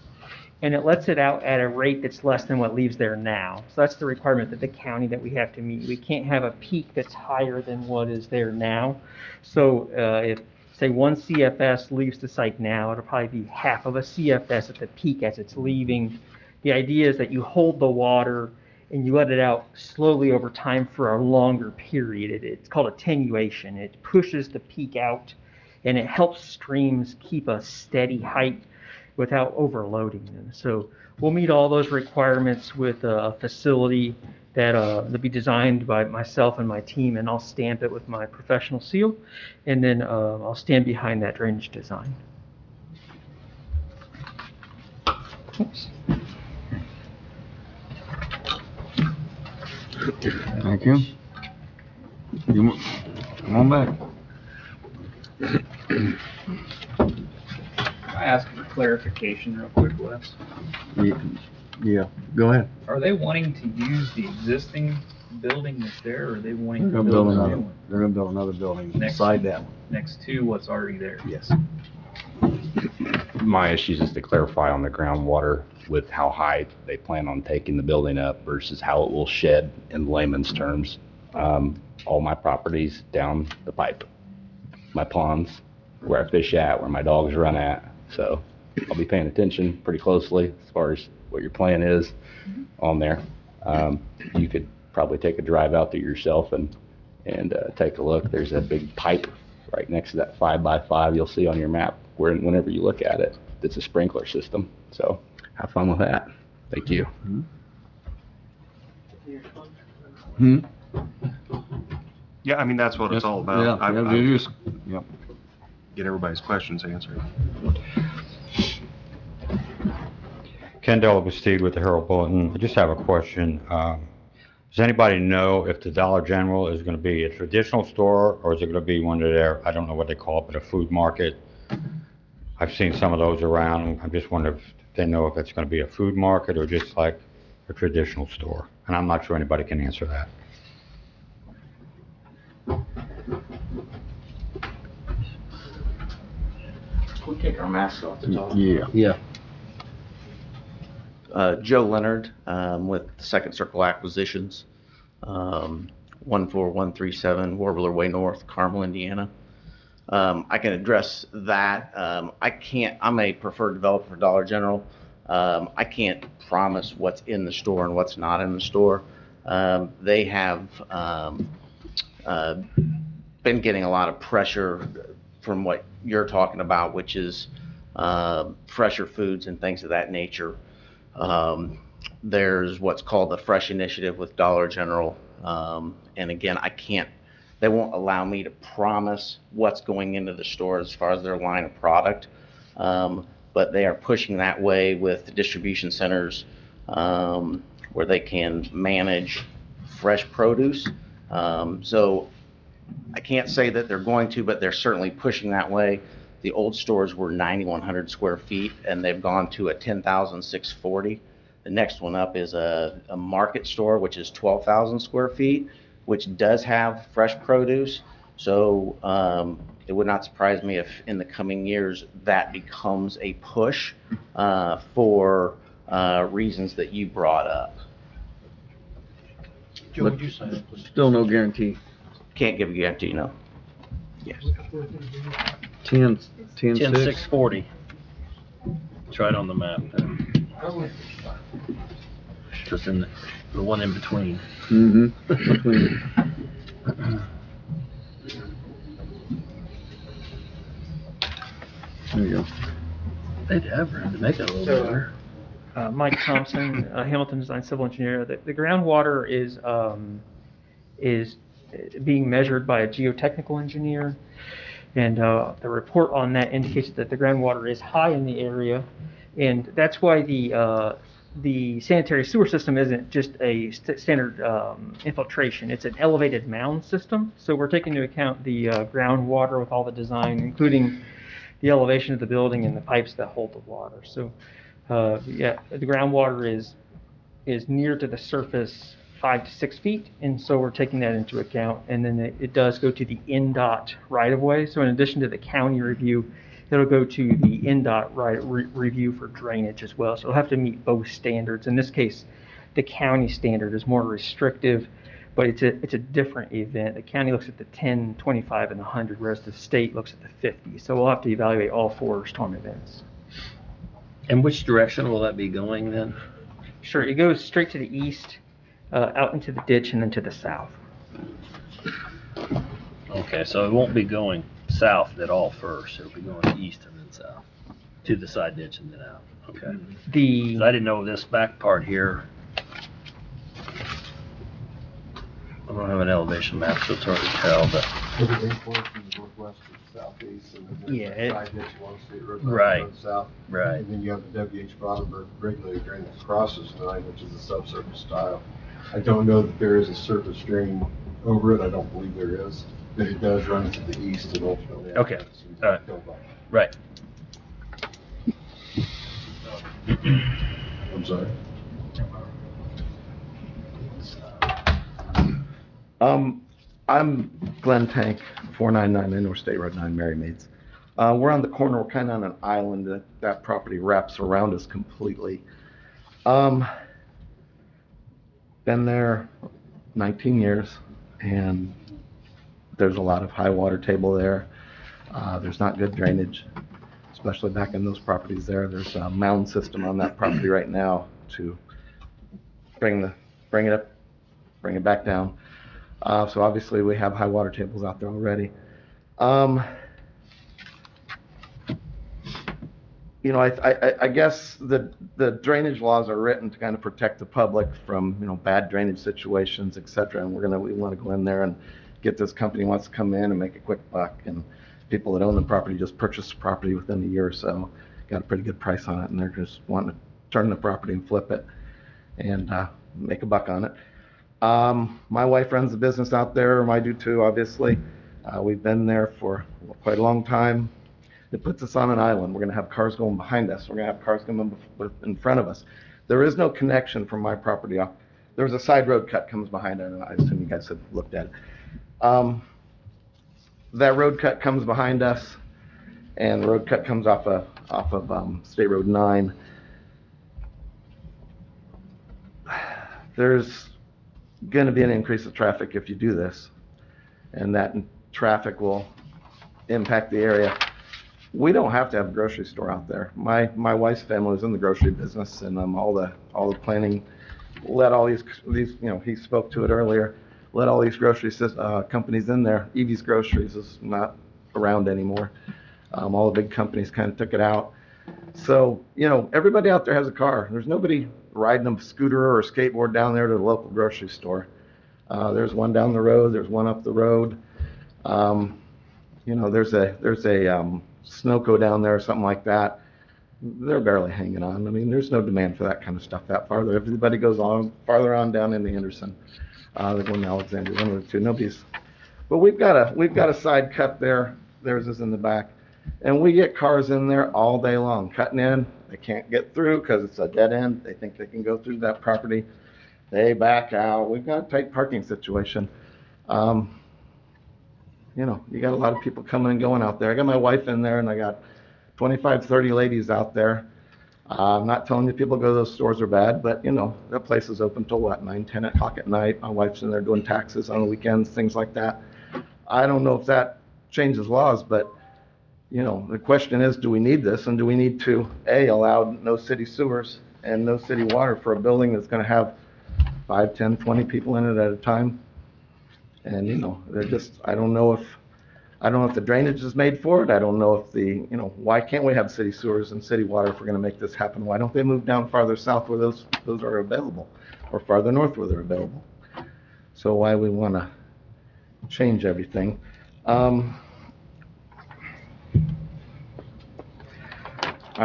and it lets it out at a rate that's less than what leaves there now. So that's the requirement that the county that we have to meet. We can't have a peak that's higher than what is there now. So if, say, 1 CFS leaves the site now, it'll probably be half of a CFS at the peak as it's leaving. The idea is that you hold the water and you let it out slowly over time for a longer period. It's called attenuation. It pushes the peak out, and it helps streams keep a steady height without overloading them. So we'll meet all those requirements with a facility that'll be designed by myself and my team, and I'll stamp it with my professional seal, and then I'll stand behind that drainage design. Oops. Thank you. Come on back. I ask for clarification real quick, Wes. Yeah, go ahead. Are they wanting to use the existing building that's there, or are they wanting They're to gonna build build a new another, one they're gonna build another building Next- beside that one. next to what's already there? Yes. My issue is just to clarify on the groundwater with how high they plan on taking the building up versus how it will shed in layman's terms. All my properties down the pipe, my ponds, where I fish at, where my dogs run at. So I'll be paying attention pretty closely as far as what your plan is on there. You could probably take a drive out there yourself and take a look. There's a big pipe right next to that 5x5 you'll see on your map whenever you look at it. It's a sprinkler system. So have fun with that. Thank you. Hmm? Yeah, I mean, that's what it's all about. Yep. Get everybody's questions answered. Ken Delabastide with the Herald Bulletin. I just have a question. Does anybody know if the Dollar General is going to be a traditional store, or is it going to be one of their, I don't know what they call it, but a food market? I've seen some of those around. I just wonder if they know if it's going to be a food market or just like a traditional store. And I'm not sure anybody can answer that. We'll take our masks off to talk. Yeah. Joe Leonard, with Second Circle Acquisitions, 14137 Warbler Way North, Carmel, Indiana. I can address that. I'm a preferred developer for Dollar General. I can't promise what's in the store and what's not in the store. They have been getting a lot of pressure from what you're talking about, which is fresher foods and things of that nature. There's what's called the Fresh Initiative with Dollar General. And again, they won't allow me to promise what's going into the store as far as their line of product. But they are pushing that way with the distribution centers, where they can manage fresh produce. So I can't say that they're going to, but they're certainly pushing that way. The old stores were 9,100 square feet, and they've gone to a 10,640. The next one up is a market store, which is 12,000 square feet, which does have fresh produce. So it would not surprise me if in the coming years that becomes a push for reasons that you brought up. Joe, would you sign it, please? Still no guarantee. Can't give a guarantee, no. Yes. 10,640. It's right on the map there. Just in the one in between. Mm-hmm. There you go. They'd have room to make it a little better. Mike Thompson, Hamilton Design Civil Engineer. The groundwater is is being measured by a geotechnical engineer. And the report on that indicates that the groundwater is high in the area. And that's why the sanitary sewer system isn't just a standard infiltration. It's an elevated mound system. So we're taking into account the groundwater with all the design, including the elevation of the building and the pipes that hold the water. So yeah, the groundwater is near to the surface 5 to 6 feet, and so we're taking that into account. And then it does go to the NDOT right-of-way. So in addition to the county review, it'll go to the NDOT review for drainage as well. So it'll have to meet both standards. In this case, the county standard is more restrictive, but it's a different event. The county looks at the 10, 25, and 100, whereas the state looks at the 50. So we'll have to evaluate all 4 storm events. And which direction will that be going then? Sure, it goes straight to the east, out into the ditch, and then to the south. Okay, so it won't be going south at all first. It'll be going east and then south to the side ditch and then out. Okay. 'Cause I didn't know this back part here. I don't have an elevation map, so it's hard to tell, but. Everything points from the northwest to the southeast, and then there's Yeah, a side ditch along State Road 9 Right. going south. Right. And then you have the W.H. Brodenberg regulator drain that crosses 9, which is a subsurface style. I don't know that there is a surface drain over it. I don't believe there is, but it does run to the east and ultimately. Okay. All right. Right. I'm sorry. I'm Glenn Tank, 499 North State Road 9, Mary Maids. We're on the corner, we're kind of on an island that property wraps around us completely. Been there 19 years, and there's a lot of high water table there. There's not good drainage, especially back in those properties there. There's a mound system on that property right now to bring it up, bring it back down. So obviously we have high water tables out there already. You know, I guess the drainage laws are written to kind of protect the public from, you know, bad drainage situations, et cetera. And we want to go in there and get this company wants to come in and make a quick buck. And people that own the property just purchased the property within a year or so, got a pretty good price on it, and they're just wanting to turn the property and flip it and make a buck on it. My wife runs a business out there, I do too, obviously. We've been there for quite a long time. It puts us on an island. We're going to have cars going behind us. We're going to have cars coming in front of us. There is no connection from my property off. There's a side road cut comes behind it, and I assume you guys have looked at it. That road cut comes behind us, and the road cut comes off of State Road 9. There's going to be an increase of traffic if you do this, and that traffic will impact the area. We don't have to have a grocery store out there. My wife's family was in the grocery business, and all the planning, let all these, you know, he spoke to it earlier, let all these grocery companies in there. Evie's Groceries is not around anymore. All the big companies kind of took it out. So, you know, everybody out there has a car. There's nobody riding a scooter or a skateboard down there to the local grocery store. There's one down the road. There's one up the road. You know, there's a Snowco down there or something like that. They're barely hanging on. I mean, there's no demand for that kind of stuff that farther. Everybody goes on farther on down into Anderson. They're going to Alexandria, one of the two. Nobody's. But we've got a side cut there. Theirs is in the back. And we get cars in there all day long, cutting in. They can't get through because it's a dead end. They think they can go through that property. They back out. We've got a tight parking situation. You know, you got a lot of people coming and going out there. I got my wife in there, and I got 25, 30 ladies out there. I'm not telling you people go to those stores are bad, but, you know, that place is open till, 9, 10 o'clock at night. My wife's in there doing taxes on the weekends, things like that. I don't know if that changes laws, but, you know, the question is, do we need this? And do we need to, A, allow no city sewers and no city water for a building that's going to have 5, 10, 20 people in it at a time? And, you know, they're just, I don't know if the drainage is made for it. I don't know if you know, why can't we have city sewers and city water if we're going to make this happen? Why don't they move down farther south where those are available, or farther north where they're available? So why we want to change everything. I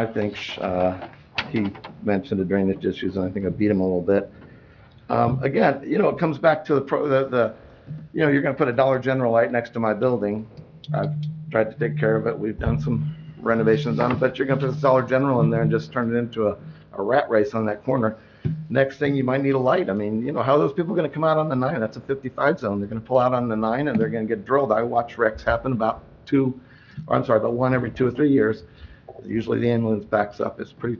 think he mentioned the drainage issues, and I think I beat him a little bit. Again, it comes back to you're going to put a Dollar General right next to my building. I've tried to take care of it. We've done some renovations on it, but you're going to put this Dollar General in there and just turn it into a rat race on that corner. Next thing, you might need a light. I mean, how are those people going to come out on the 9? That's a 55 zone. They're going to pull out on the 9 and they're going to get drilled. I watch wrecks happen about one every 2 or 3 years. Usually the ambulance backs up. It's pretty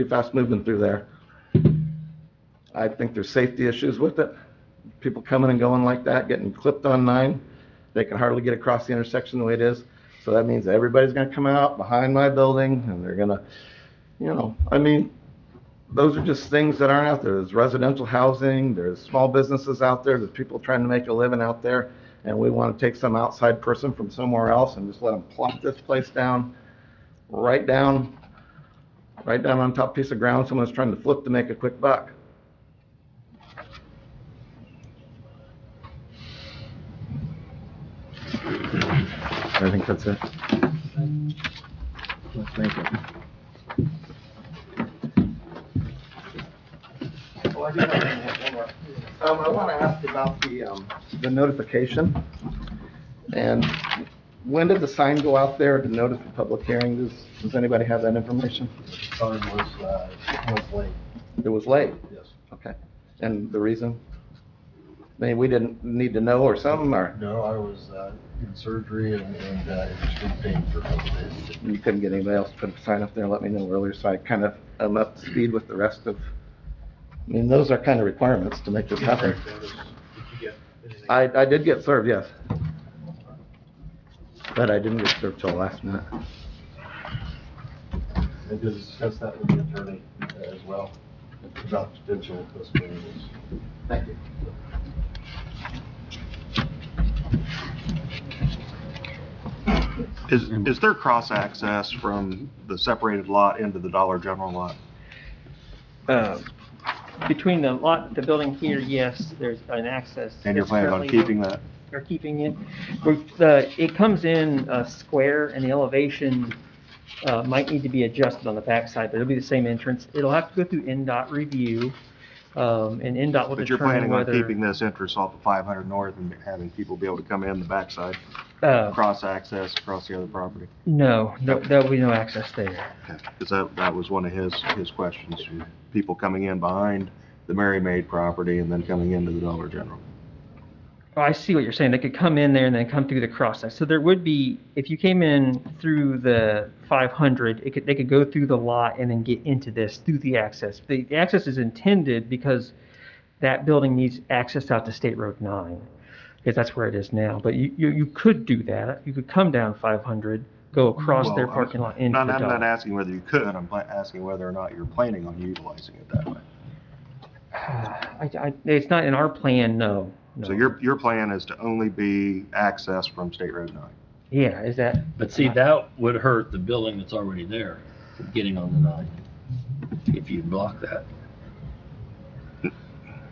fast moving through there. I think there's safety issues with it. People coming and going like that, getting clipped on 9. They can hardly get across the intersection the way it is. So that means everybody's going to come out behind my building and they're going to, those are just things that aren't out there. There's residential housing, there's small businesses out there, there's people trying to make a living out there, and we want to take some outside person from somewhere else and just let them plop this place down, right down on top piece of ground. Someone's trying to flip to make a quick buck. I think that's it. Thank you. Well, I do have one more. I want to ask about the notification. And when did the sign go out there to notice the public hearing? Does anybody have that information? The sign was late. It was late? Yes. Okay. And the reason? Maybe we didn't need to know or something, or? No, I was in surgery and it was in pain for a couple days. You couldn't get anybody else to put a sign up there and let me know earlier, so I kind of am up to speed with the rest of, those are kind of requirements to make this happen. I did get served, yes. But I didn't get served till last minute. And to discuss that with the attorney as well, about potential possibilities. Thank you. Is there cross-access from the separated lot into the Dollar General lot? Between the lot, the building here, yes, there's an access. And you're planning on keeping that? We're keeping it. It comes in square, and the elevation might need to be adjusted on the backside, but it'll be the same entrance. It'll have to go through NDOT review, and NDOT will But you're determine planning on whether. keeping this entrance off of 500 North and having people be able to come in the backside, cross-access across the other property? No, there'll be no access there. Because that was one of his questions, people coming in behind the Mary Maid property and then coming into the Dollar General. Oh, I see what you're saying. They could come in there and then come through the cross. So there would be, if you came in through the 500, they could go through the lot and then get into this through the access. The access is intended because that building needs access out to State Road 9, because that's where it is now. But you could do that. You could come down 500, go across their parking lot into the I'm not Dollar. asking whether you could, I'm asking whether or not you're planning on utilizing it that way. It's not in our plan, no. So your plan is to only be access from State Road 9? Yeah, is that? But see, that would hurt the building that's already there, from getting on the 9, if you block that.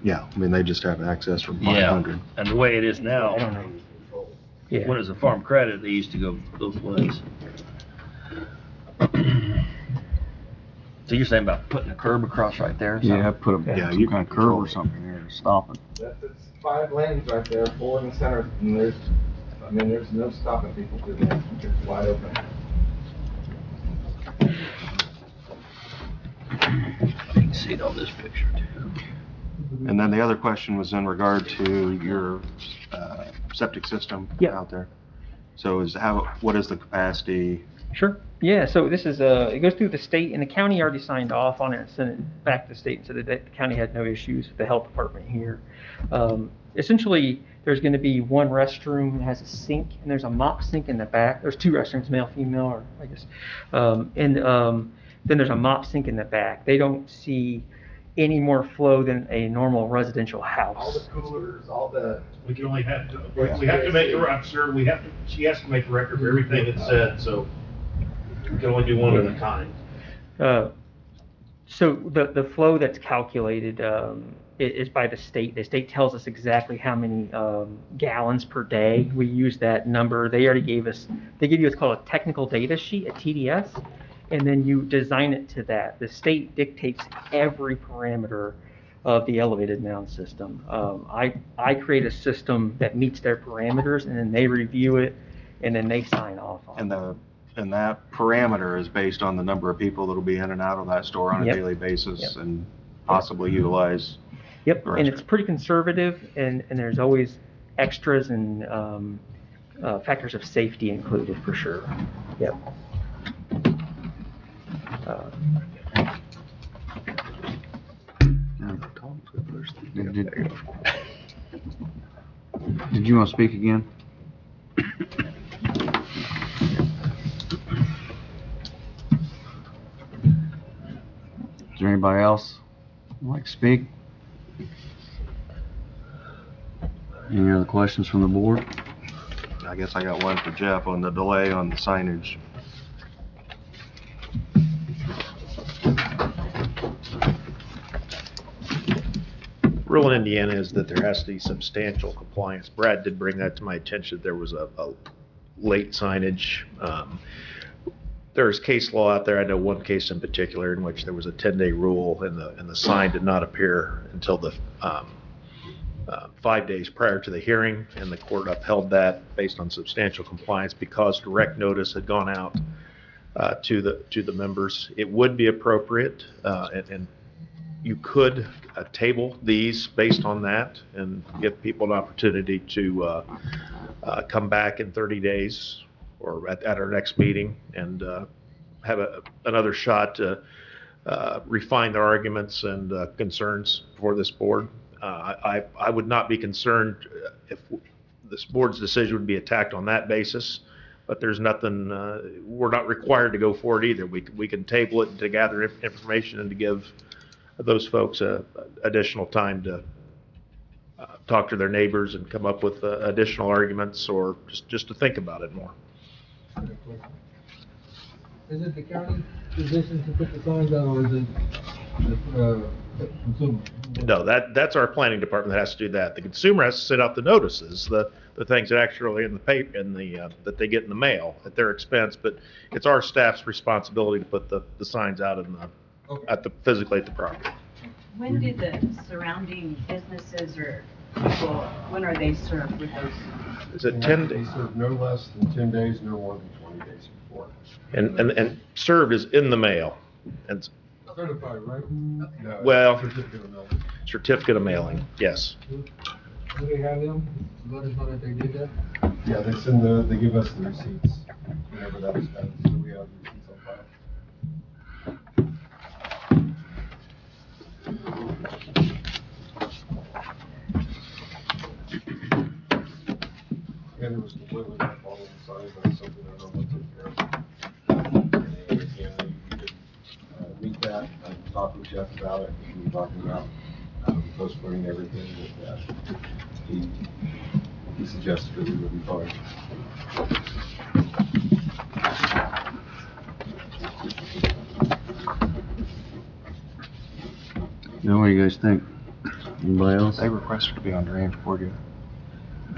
Yeah, they just have access from 500. Yeah, and the way it is now, when it's a farm credit, they used to go both ways. So you're saying about putting a curb across right there? You have to put some kind of curb or something there to stop it. It's 5 lanes right there, 4 in the center, and there's no stopping people through there. It's wide open. You can see it on this picture too. And then the other question was in regard to your septic system out there. So what is the capacity? Sure. Yeah, so this is, it goes through the state, and the county already signed off on it and sent it back to the state, so that the county had no issues with the health department here. Essentially, there's going to be one restroom that has a sink, and there's a mop sink in the back. There's 2 restrooms, male, female, or I guess. Then there's a mop sink in the back. They don't see any more flow than a normal residential house. All the coolers, We can only have, we have to make, I'm sure, she has to make a record of everything that's said, so we can only do one at a time. So the flow that's calculated is by the state. The state tells us exactly how many gallons per day. We use that number. They give you what's called a technical data sheet, a TDS, and then you design it to that. The state dictates every parameter of the elevated mound system. I create a system that meets their parameters, and then they review it, and then they sign off on it. And that parameter is based on the number of people that'll be in and out of that store on a Yep. daily basis Yep. and possibly utilize. Yep, the and it's restroom. pretty conservative, and there's always extras and factors of safety included for sure. Yep. Did you want to speak again? Is there anybody else who'd like to speak? Any other questions from the board? I guess I got one for Jeff on the delay on the signage. Rule in Indiana is that there has to be substantial compliance. Brad did bring that to my attention. There was a late signage. There's case law out there. I know one case in particular in which there was a 10-day rule and the sign did not appear until the 5 days prior to the hearing, and the court upheld that based on substantial compliance because direct notice had gone out to the members. It would be appropriate, and you could table these based on that and give people an opportunity to come back in 30 days or at our next meeting and have another shot to refine their arguments and concerns for this board. I would not be concerned if this board's decision would be attacked on that basis, but there's nothing, we're not required to go for it either. We can table it to gather information and to give those folks additional time to talk to their neighbors and come up with additional arguments or just to think about it more. Is it the county position to put the signs out, or is it the consumer? No, that's our planning department that has to do that. The consumer has to send out the notices, the things that actually in the paper, that they get in the mail at their expense, but it's our staff's responsibility to put the signs out physically at the property. When do the surrounding businesses or people, when are they served with those? Is it They 10 have to be days? served no less than 10 days, no more than 20 days before. And served is in the mail. And Certified, right? No. well, Certificate of mailing. certificate of mailing, yes. Do they have them? Let us know that they did that? Yeah, they give us the receipts whenever that is done, so we have the receipts on file. And there was completely not following the signs, that's something I don't want to take care of. And again, we could meet that, and talk with Jeff about it, we were talking about postponing everything that he suggested that we would be fine. Now, what do you guys think? Anybody else? They requested to be on drainage board yet.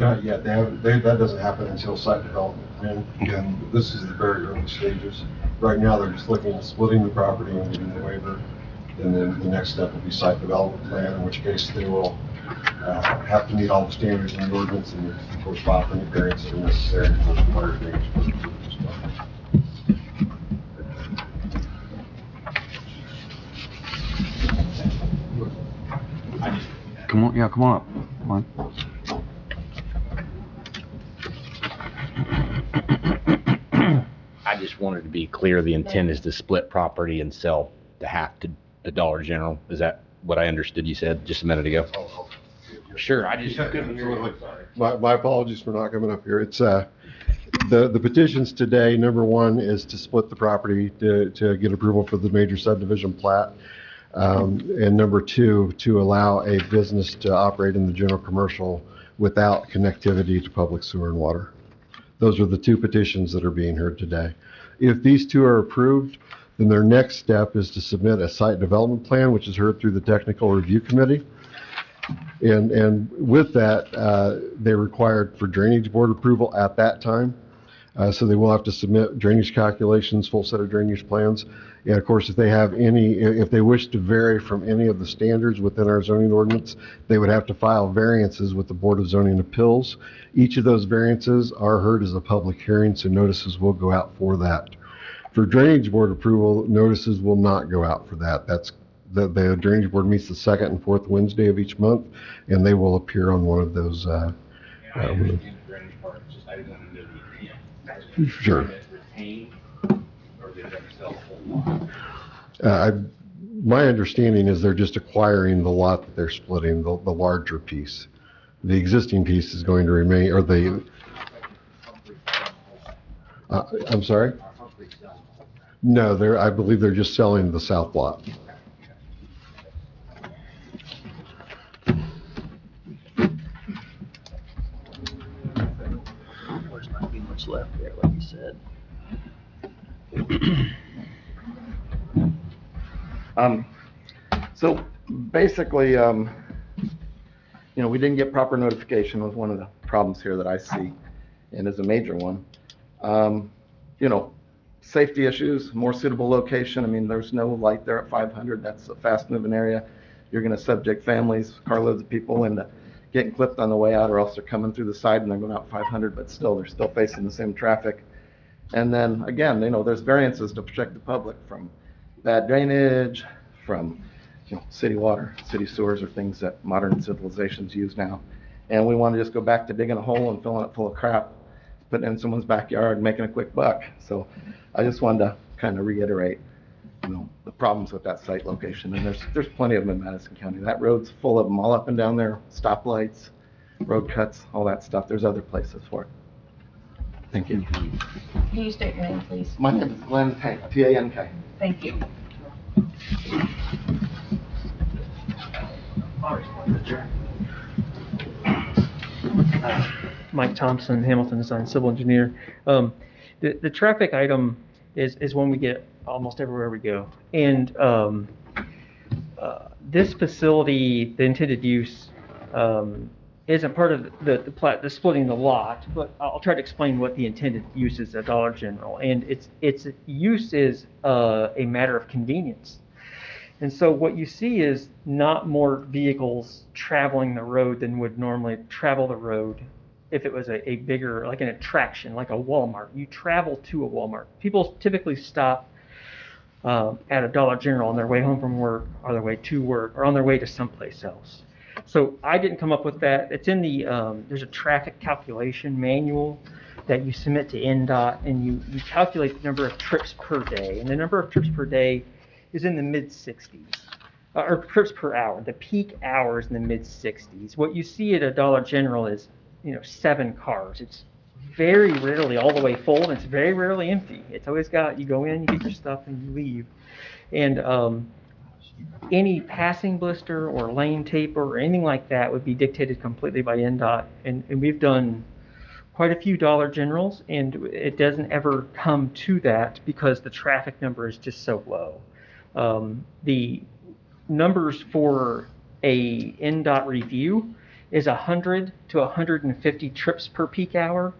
Not yet, that doesn't happen until site development, and again, this is the very early stages. Right now, they're just looking at splitting the property and getting the waiver, and then the next step will be site development plan, in which case they will have to meet all the standards in the ordinance, and of course, file for any variants that are necessary for the required drainage board approval as well. Come on, yeah, come on up. Come on. I just wanted to be clear, the intent is to split property and sell the half to the Dollar General. Is that what I understood you said just a minute ago? Sure, I just couldn't hear you. My apologies for not coming up here. It's, the petitions today, number one is to split the property to get approval for the major subdivision plat. And number two, to allow a business to operate in the general commercial without connectivity to public sewer and water. Those are the two petitions that are being heard today. If these two are approved, then their next step is to submit a site development plan, which is heard through the technical review committee. And with that, they required for drainage board approval at that time. So they will have to submit drainage calculations, full set of drainage plans. And of course, if they have any, if they wish to vary from any of the standards within our zoning ordinance, they would have to file variances with the Board of Zoning Appeals. Each of those variances are heard as a public hearing, so notices will go out for that. For drainage board approval, notices will not go out for that. The drainage board meets the second and fourth Wednesday of each month, and they will appear on one of those. Sure. My understanding is they're just acquiring the lot that they're splitting, the larger piece. The existing piece is going to remain, or I'm sorry? No, I believe they're just selling the south lot. There's not be much left there, like you said. So basically, we didn't get proper notification was one of the problems here that I see, and is a major one. Safety issues, more suitable location. I mean, there's no light there at 500. That's a fast-moving area. You're going to subject families, carloads of people into getting clipped on the way out, or else they're coming through the side and they're going out 500, but still, they're still facing the same traffic. And then, again, there's variances to protect the public from bad drainage, from city water, city sewers are things that modern civilizations use now. And we want to just go back to digging a hole and filling it full of crap, putting it in someone's backyard and making a quick buck. So I just wanted to kind of reiterate, the problems with that site location. And there's plenty of them in Madison County. That road's full of them all up and down there, stoplights, road cuts, all that stuff. There's other places for it. Thank you. Can you state your name, please? My name is Glenn Tank, T-A-N-K. Thank you. Mike Thompson, Hamilton Design, civil engineer. The traffic item is one we get almost everywhere we go. And this facility, the intended use, isn't part of the splitting the lot, but I'll try to explain what the intended use is at Dollar General. And its use is a matter of convenience. And so what you see is not more vehicles traveling the road than would normally travel the road if it was a bigger, like an attraction, like a Walmart. You travel to a Walmart. People typically stop at a Dollar General on their way home from work, or their way to work, or on their way to someplace else. So I didn't come up with that. It's in the, there's a traffic calculation manual that you submit to NDOT, and you calculate the number of trips per day. And the number of trips per day is in the mid-60s, or trips per hour. The peak hours in the mid-60s. What you see at a Dollar General is, 7 cars. It's very rarely all the way full, and it's very rarely empty. It's always got, you go in, you get your stuff, and you leave. And any passing blister or lane taper or anything like that would be dictated completely by NDOT. And we've done quite a few Dollar Generals, and it doesn't ever come to that because the traffic number is just so low. The numbers for a NDOT review is 100 to 150 trips per peak hour,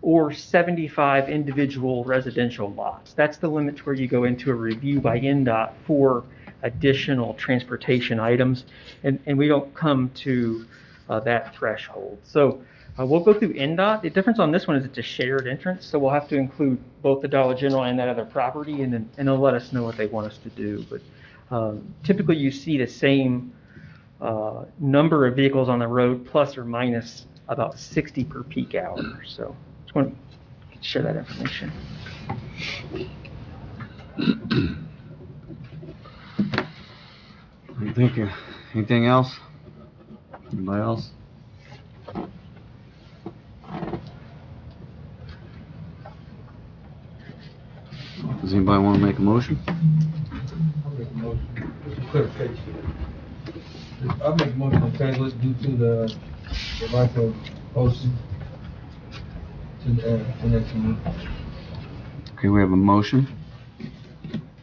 or 75 individual residential lots. That's the limit to where you go into a review by NDOT for additional transportation items, and we don't come to that threshold. So we'll go through NDOT. The difference on this one is it's a shared entrance, so we'll have to include both the Dollar General and that other property, and they'll let us know what they want us to do. But typically you see the same number of vehicles on the road, plus or minus about 60 per peak hour. So just want to share that information. Thank you. Anything else? Anybody else? Does anybody want to make a motion? I'll make a motion. Just a clarification. I'll make a motion to table it due to the lack of posting to the next month. Okay, we have a motion.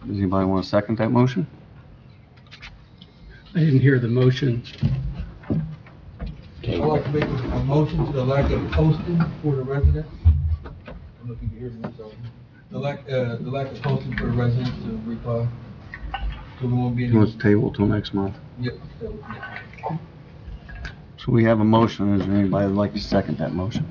Does anybody want to second that motion? I didn't hear the motion. I'd like to make a motion to the lack of posting for the residents. I don't know if you can hear me, so, the lack of posting for the residents to reply. So we won't be. Let's table till next month. Yep. So we have a motion. Is there anybody that'd like to second that motion?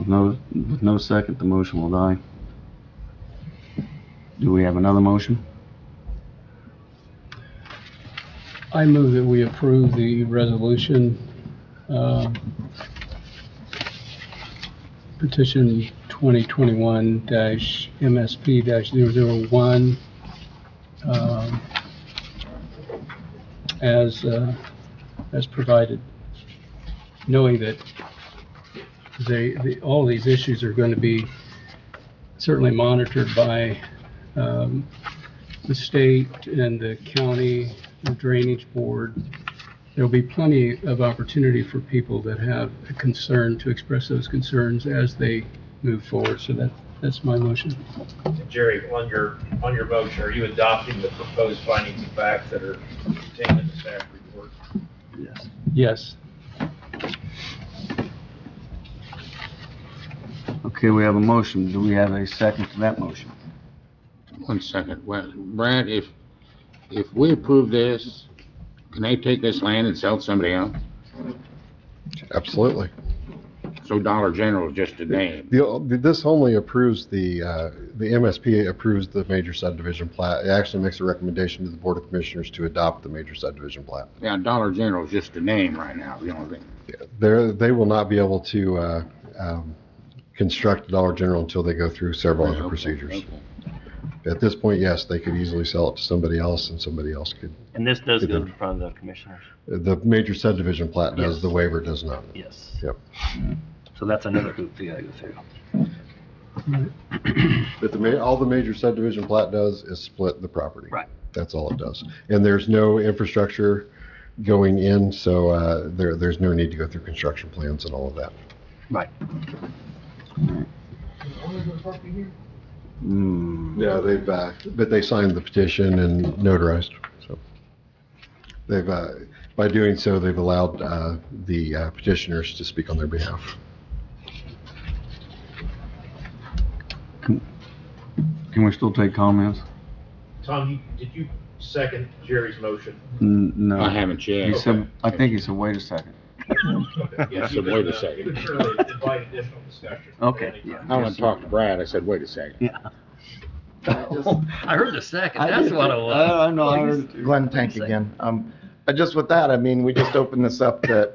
With no second, the motion will die. Do we have another motion? I move that we approve the resolution, petition 2021-MSP-001, as provided, knowing that all these issues are going to be certainly monitored by the state and the county, the drainage board. There'll be plenty of opportunity for people that have a concern to express those concerns as they move forward. So that's my motion. Jerry, on your motion, are you adopting the proposed findings and facts that are contained in the staff report? Yes. Yes. Okay, we have a motion. Do we have a second to that motion? 1 second. Well, Brad, if we approve this, can they take this land and sell it to somebody else? Absolutely. So Dollar General is just a name. This only approves the MSP approves the major subdivision plat. It actually makes a recommendation to the Board of Commissioners to adopt the major subdivision plat. Yeah, Dollar General is just a name right now, the only thing. They will not be able to construct Dollar General until they go through several other procedures. Okay. At this point, yes, they could easily sell it to somebody else, and somebody else could. And this does could go then- in front of the commissioners? The major subdivision plat does, Yes. the waiver does not. Yes. Yep. So that's another hoop we gotta go through. But all the major subdivision plat does is split the property. Right. That's all it does. And there's no infrastructure going in, so there's no need to go through construction plans and all of that. Right. Yeah, but they signed the petition and notarized, so. They've, by doing so, they've allowed the petitioners to speak on their behalf. Can we still take comments? Tom, did you second Jerry's motion? No. I haven't yet. He said, I think he said, wait a second. Okay, yeah, I said, wait a second. You can certainly invite additional discussion. Okay, yeah. I want to talk to Brad. I said, wait a second. Yeah. I heard the second, that's what it was. I know, I heard it too. Glenn Tank again. Just with that, I mean, we just opened this up that,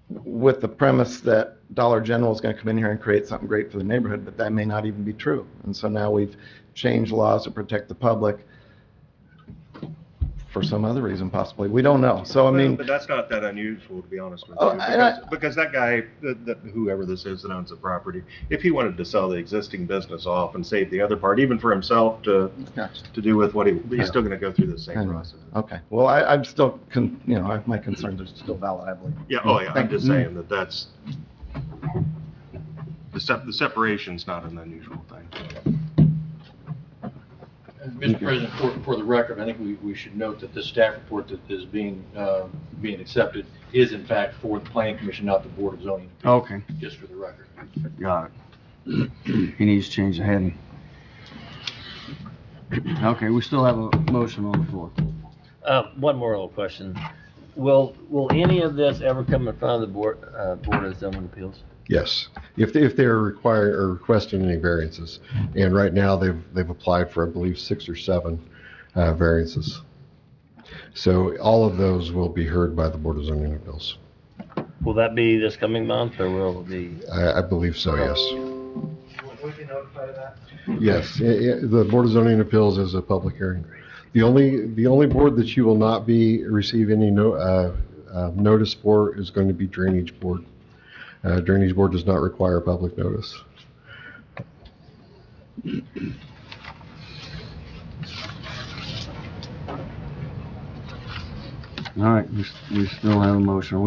with the premise that Dollar General is going to come in here and create something great for the neighborhood, but that may not even be true. And so now we've changed laws to protect the public for some other reason possibly. We don't know. So, I mean. But that's not that unusual, to be honest with Oh, you. Because that guy, whoever this is that owns the property, if he wanted to sell the existing business off and save the other part, even for himself to do with what he's still gonna go through the same process. Okay. Well, I'm still, my concerns are still valid, I believe. Yeah, I'm Thank just you. saying that's, the separation's not an unusual thing. Mr. President, for the record, I think we should note that the staff report that is being accepted is in fact for the planning commission, not the board of zoning. Okay. Just for the record. Got it. He needs to change the heading. Okay, we still have a motion on the floor. One more little question. Will any of this ever come in front of the board of zoning appeals? Yes, if they're requesting any variances, and right now they've applied for, I believe, 6 or 7 variances. So all of those will be heard by the Board of Zoning Appeals. Will that be this coming month, or will it be? I believe so, yes. We can notify that? Yes, the Board of Zoning Appeals is a public hearing. The only board that you will not be receiving any notice for is going to be Drainage Board. Drainage Board does not require public notice. All right, we still have a motion.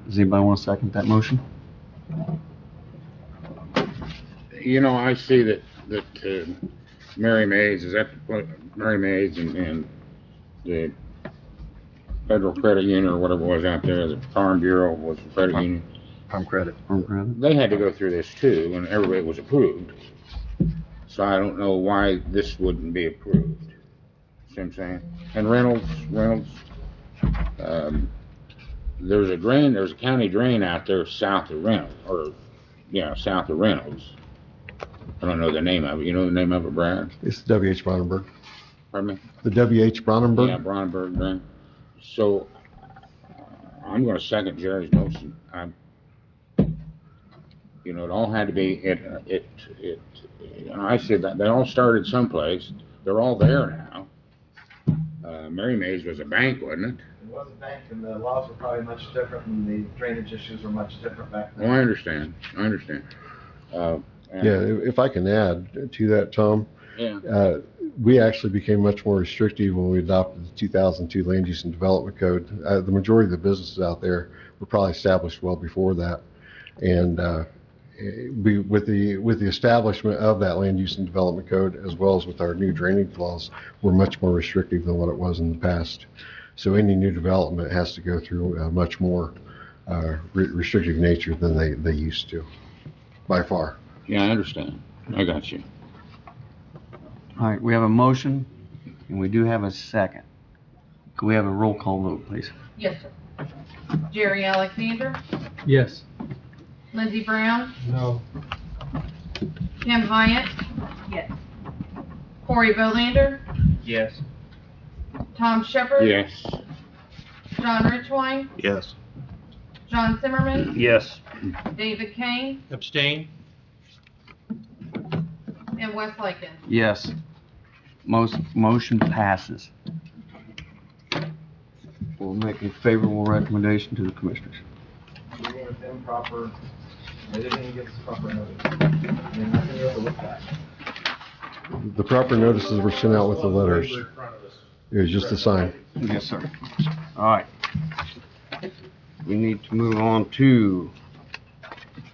Does anybody want to second that motion? You know, I see that Mary Mays, is that Mary Mays and the Federal Credit Union or whatever it was out there, the Farm Bureau was the credit union. Farm credit. They had to go through this too, and everybody was approved. So I don't know why this wouldn't be approved. See what I'm saying? And Reynolds, there's a county drain out there south of Reynolds, south of Reynolds. I don't know the name of it. You know the name of it, Brad? It's W.H. Brandenburg. Pardon me? The W.H. Brandenburg? Yeah, Brandenburg drain. So I'm gonna second Jerry's motion. It all had to be, and I said that they all started someplace. They're all there now. Mary Mays was a bank, wasn't it? It was a bank, and the laws were probably much different, and the drainage issues were much different back then. Oh, I understand. Yeah, if I can add to that, Tom. Yeah. We actually became much more restrictive when we adopted the 2002 Land Use and Development Code. The majority of the businesses out there were probably established well before that. And with the establishment of that Land Use and Development Code, as well as with our new drainage laws, we're much more restrictive than what it was in the past. So any new development has to go through a much more restrictive nature than they used to, by far. Yeah, I understand. I got you. All right, we have a motion, and we do have a second. Could we have a roll call vote, please? Yes, sir. Jerry Alexander, Yes. Lindsey Brown, No. Kim Hyatt, Yes. Corey Bolander, Yes. Tom Shepherd, Yes. John Richwine, Yes. John Zimmerman, Yes. David Kane, Abstain? and Wes Lykin. Yes. Motion passes. We'll make a favorable recommendation to the commissioners. We gave them proper, they didn't even give us proper notice. They're not gonna overlook that. The proper notices were sent out with the letters. It was just a sign. Yes, sir. All right. We need to move on to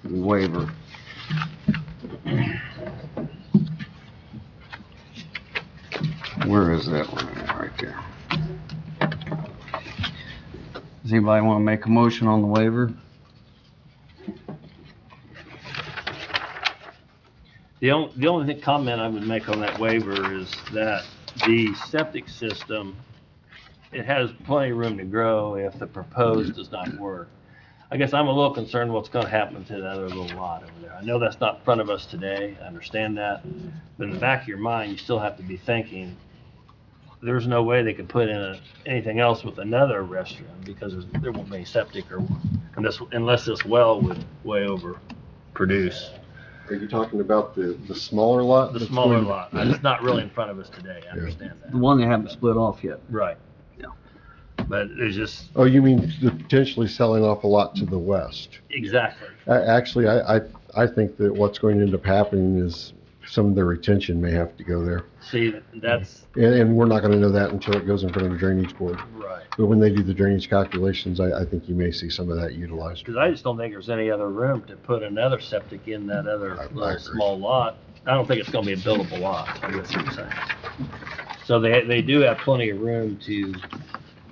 the waiver. Where is that one? Right there. Does anybody want to make a motion on the waiver? The only comment I would make on that waiver is that the septic system, it has plenty of room to grow if the proposed does not work. I guess I'm a little concerned what's gonna happen to that other little lot over there. I know that's not in front of us today, I understand that, but in the back of your mind, you still have to be thinking, there's no way they could put in anything else with another restroom because there won't be any septic unless this well would way over produce. Are you talking about the smaller lot? The smaller lot, it's not really in front of us today, I understand that. The one they haven't split off yet. Right. Yeah. But there's just, Oh, you mean potentially selling off a lot to the west? exactly. Actually, I think that what's going to end up happening is some of the retention may have to go there. See, that's, And we're not going to know that until it goes in front of the drainage board. right. But when they do the drainage calculations, I think you may see some of that utilized. Because I just don't think there's any other room to put another septic in that other little agree. small lot. I don't think it's gonna be a buildable lot, I guess what I'm saying. So they do have plenty of room to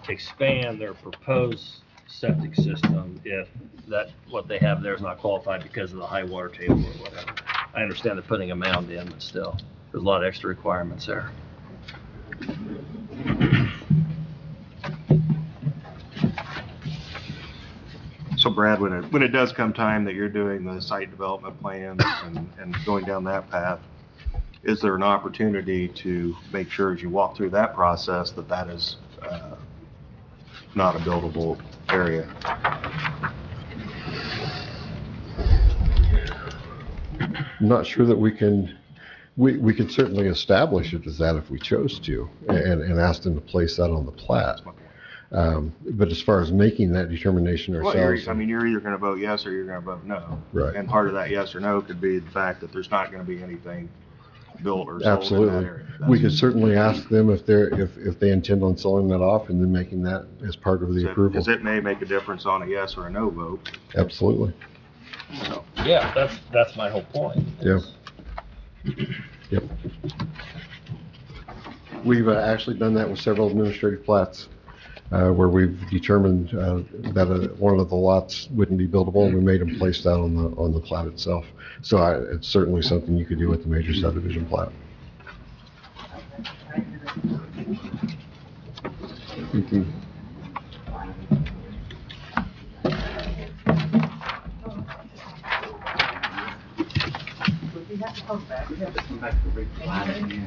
expand their proposed septic system if what they have there is not qualified because of the high water table or whatever. I understand they're putting a mound in, but still, there's a lot of extra requirements there. So Brad, when it does come time that you're doing the site development plans and going down that path, is there an opportunity to make sure as you walk through that process that is not a buildable area? I'm not sure that we can certainly establish it as that if we chose to, and ask them to place that on the plat. But as far as making that determination Well, ourselves. you're either going to vote yes or you're going to vote no. Right. And part of that yes or no could be the fact that there's not going to be anything built or sold in that Absolutely. area. We could certainly ask them if they intend on selling that off and then making that as part of the approval. Because it may make a difference on a yes or a no vote. Absolutely. So, yeah, that's my whole point. Yeah. Yep. We've actually done that with several administrative plats, where we've determined that one of the lots wouldn't be buildable, and we made them place that on the plat itself. So it's certainly something you could do with the major subdivision plat. Mhm. We have to come back to replatting.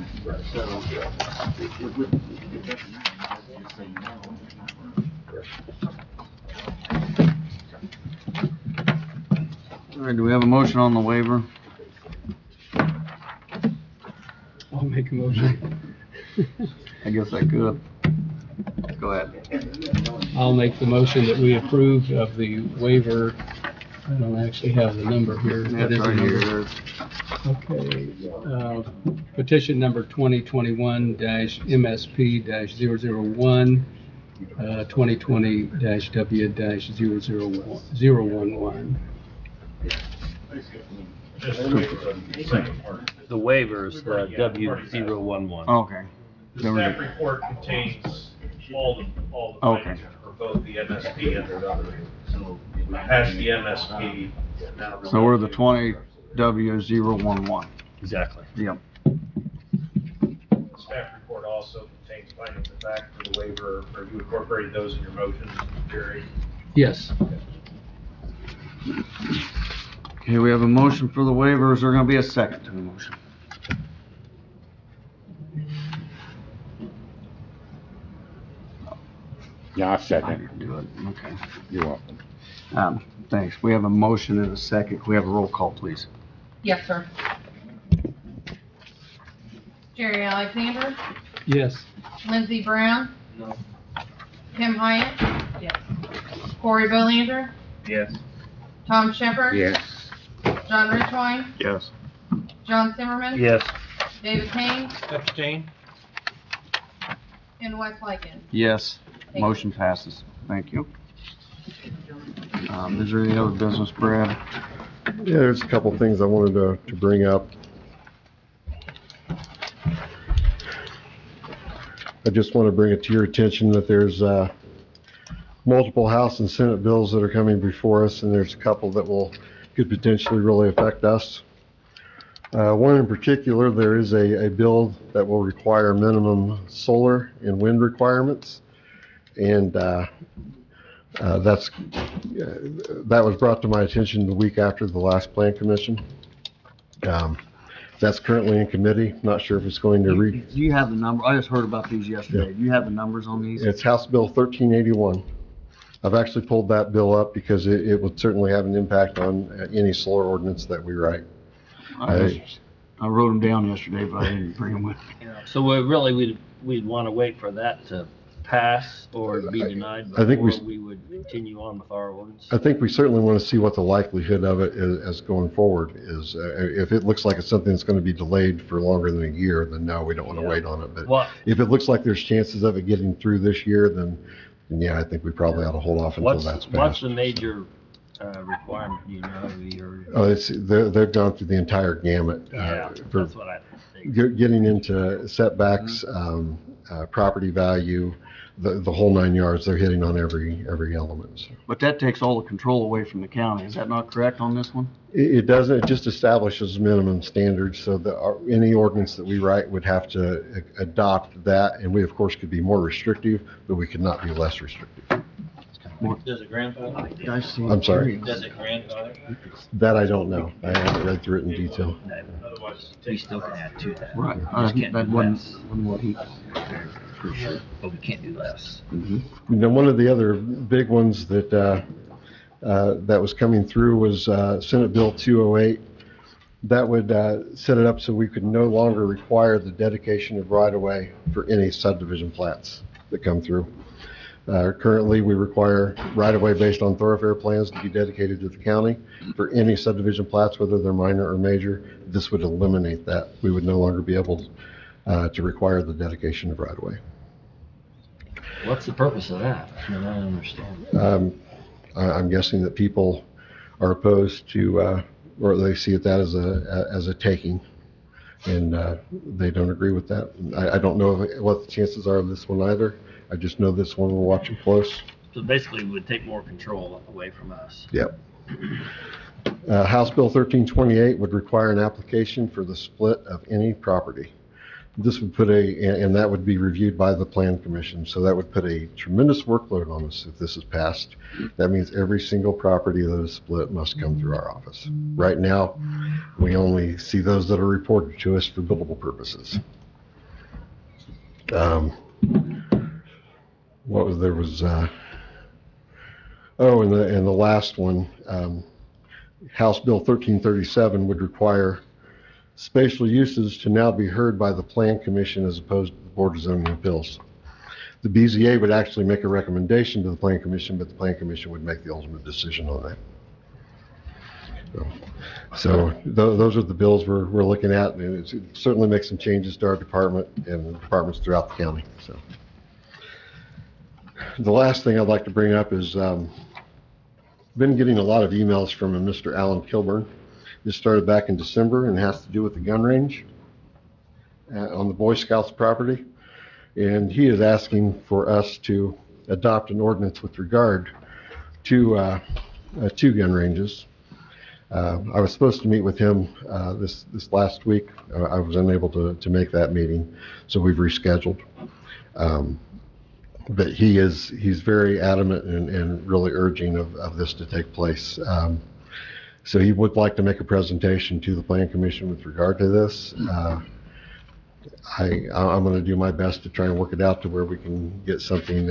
All right, do we have a motion on the waiver? I'll make a motion. I guess I could. Go ahead. I'll make the motion that we approve of the waiver. I don't actually have the number here. What That's is the right number? here. Okay, petition number 2021-MSP-001, 2020-W-001. The waivers, the W011. Okay. The staff report contains all the Okay. plans for both the MSP and the other. So past the MSP. now So we're the 20W011. Exactly. Yep. The staff report also contains findings of fact for the waiver. Or you incorporated those in your motions, Jerry? Yes. Okay, we have a motion for the waiver. Is there going to be a second to the motion? Yeah, I I second. didn't do it. Okay. You're welcome. Thanks. We have a motion and a second. Can we have a roll call, please? Yes, sir. Jerry Alexander, Yes. Lindsey Brown, No. Kim Hyatt, Yes. Corey Belanger, Yes. Tom Shepherd, Yes. John Richwine, Yes. John Zimmerman, Yes. David Payne, Abstain? and Wes Lykin. Yes. Thank you. Motion passes. Thank you. Is there any other business, Brad? Yeah, there's a couple things I wanted to bring up. I just want to bring it to your attention that there's multiple House and Senate bills that are coming before us, and there's a couple that could potentially really affect us. One in particular, there is a bill that will require minimum solar and wind requirements, and that was brought to my attention the week after the last Plan Commission. That's currently in committee. Not sure if it's going to Do you have the number? I just heard about these yesterday. Do you have the numbers on these? It's House Bill 1381. I've actually pulled that bill up because it would certainly have an impact on any solar ordinance that we write. I wrote them down yesterday, but I didn't bring them with me. So we'd want to wait for that to pass or be denied I think before we would continue on with our ordinance. I think we certainly want to see what the likelihood of it is as going forward is. If it looks like it's something that's going to be delayed for longer than a year, then no, we don't want to wait on it. But if it looks like there's chances of it getting through this year, then yeah, I think we probably ought to hold off until that's passed. What's the major requirement, do you know? They've gone through the entire gamut. For that's what I think. getting into setbacks, property value, the whole 9 yards. They're hitting on every element. So. But that takes all the control away from the county. Is that not correct on this one? It doesn't. It just establishes minimum standards so that any ordinance that we write would have to adopt that, and we of course could be more restrictive, but we could not be less restrictive. Does it grandfather? I'm sorry. Does it grandfather? That I don't know. I haven't read through it in detail. Otherwise, we still can add to that. Right. That wasn't what he. For sure. But we can't do less. Mm-hmm. Now, one of the other big ones that that was coming through was Senate Bill 208. That would set it up so we could no longer require the dedication of right-of-way for any subdivision plats that come through. Currently, we require right-of-way based on thoroughfare plans to be dedicated to the county for any subdivision plats, whether they're minor or major. This would eliminate that. We would no longer be able to require the dedication of right-of-way. What's the purpose of that? I don't understand. I'm guessing that people are opposed to, or they see it that as a taking. and they don't agree with that. I don't know what the chances are of this one either. I just know this one we're watching close. So basically, it would take more control away from us. Yep. House Bill 1328 would require an application for the split of any property. This would put and that would be reviewed by the Plan Commission, so that would put a tremendous workload on us if this is passed. That means every single property that is split must come through our office. Right now, we only see those that are reported to us for billable purposes. And the last one, House Bill 1337 would require spatial uses to now be heard by the Plan Commission as opposed to the Board of Zoning Appeals. The BZA would actually make a recommendation to the Plan Commission, but the Plan Commission would make the ultimate decision on that. So those are the bills we're looking at, and it certainly makes some changes to our department and departments throughout the county. So the last thing I'd like to bring up is been getting a lot of emails from a Mr. Alan Kilburn. This started back in December and has to do with the gun range on the Boy Scouts property. And he is asking for us to adopt an ordinance with regard to two gun ranges. I was supposed to meet with him this last week. I was unable to make that meeting, so we've rescheduled. But he's very adamant and really urging of this to take place. So he would like to make a presentation to the Plan Commission with regard to this. I'm going to do my best to try and work it out to where we can get something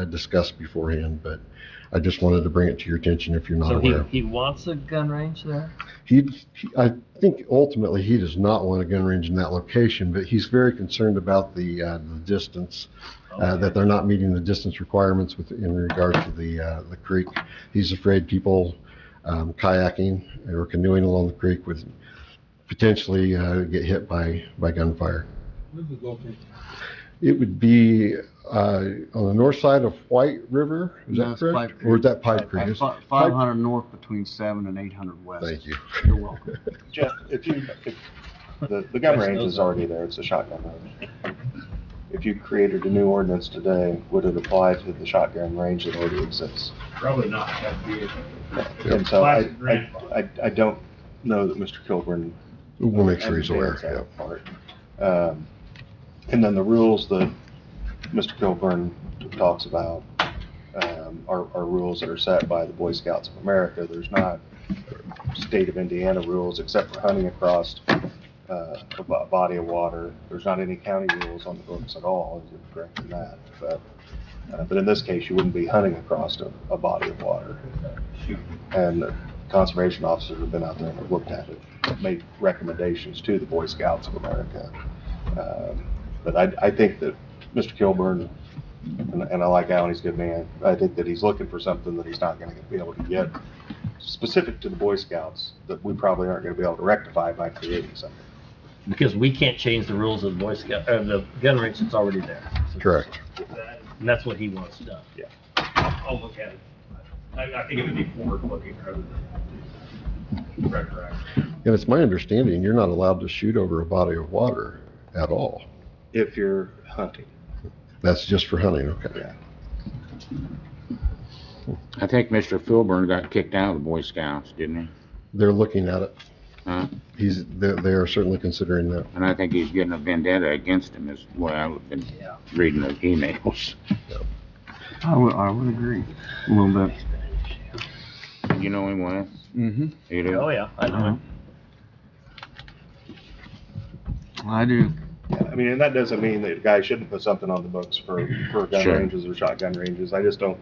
discussed beforehand, but I just wanted to bring it to your attention if you're not aware. So he wants a gun range there? I think ultimately he does not want a gun range in that location, but he's very concerned about the distance, that they're not meeting the distance requirements in regard to the creek. He's afraid people kayaking or canoeing along the creek would potentially get hit by gunfire. Where's the location? It would be on the north side of White River, is No, that it's correct? Pipe Creek. Or is that Pipe Creek? It's 500 north between 7 and 800 west. Thank you. You're welcome. Jeff, if the gun range is already there, it's a shotgun range. If you created a new ordinance today, would it apply to the shotgun range that already exists? Probably not. That'd be And so classic grandfather. I don't know that Mr. Kilburn We'll make sure he's aware. understands that part. And then the rules that Mr. Kilburn talks about are rules that are set by the Boy Scouts of America. There's not state of Indiana rules except for hunting across a body of water. There's not any county rules on the books at all, you're correct in that. But in this case, you wouldn't be hunting across a body of water. And the conservation officers have been out there and have looked at it, made recommendations to the Boy Scouts of America. But I think that Mr. Kilburn, and I like Alan, he's a good man, I think that he's looking for something that he's not going to be able to get specific to the Boy Scouts that we probably aren't going to be able to rectify by creating something. Because we can't change the rules of the Boy Scout, the gun range that's already there. So Correct. And that's what he wants done. Yeah. I'll look at it. I think it would be forward-looking rather than retroactive. And it's my understanding you're not allowed to shoot over a body of water at all. If you're hunting. That's just for hunting, okay. Yeah. I think Mr. Filburn got kicked out of the Boy Scouts, didn't he? They're looking at it. Huh? They are certainly considering that. And I think he's getting a vendetta against him is what I've been reading the emails. I would agree a little bit. You know him well? Mm-hmm. You do? Oh, yeah, I know him. I do. Yeah, I mean, and that doesn't mean that guys shouldn't put something on the books for gun Sure. ranges or shotgun ranges. I just don't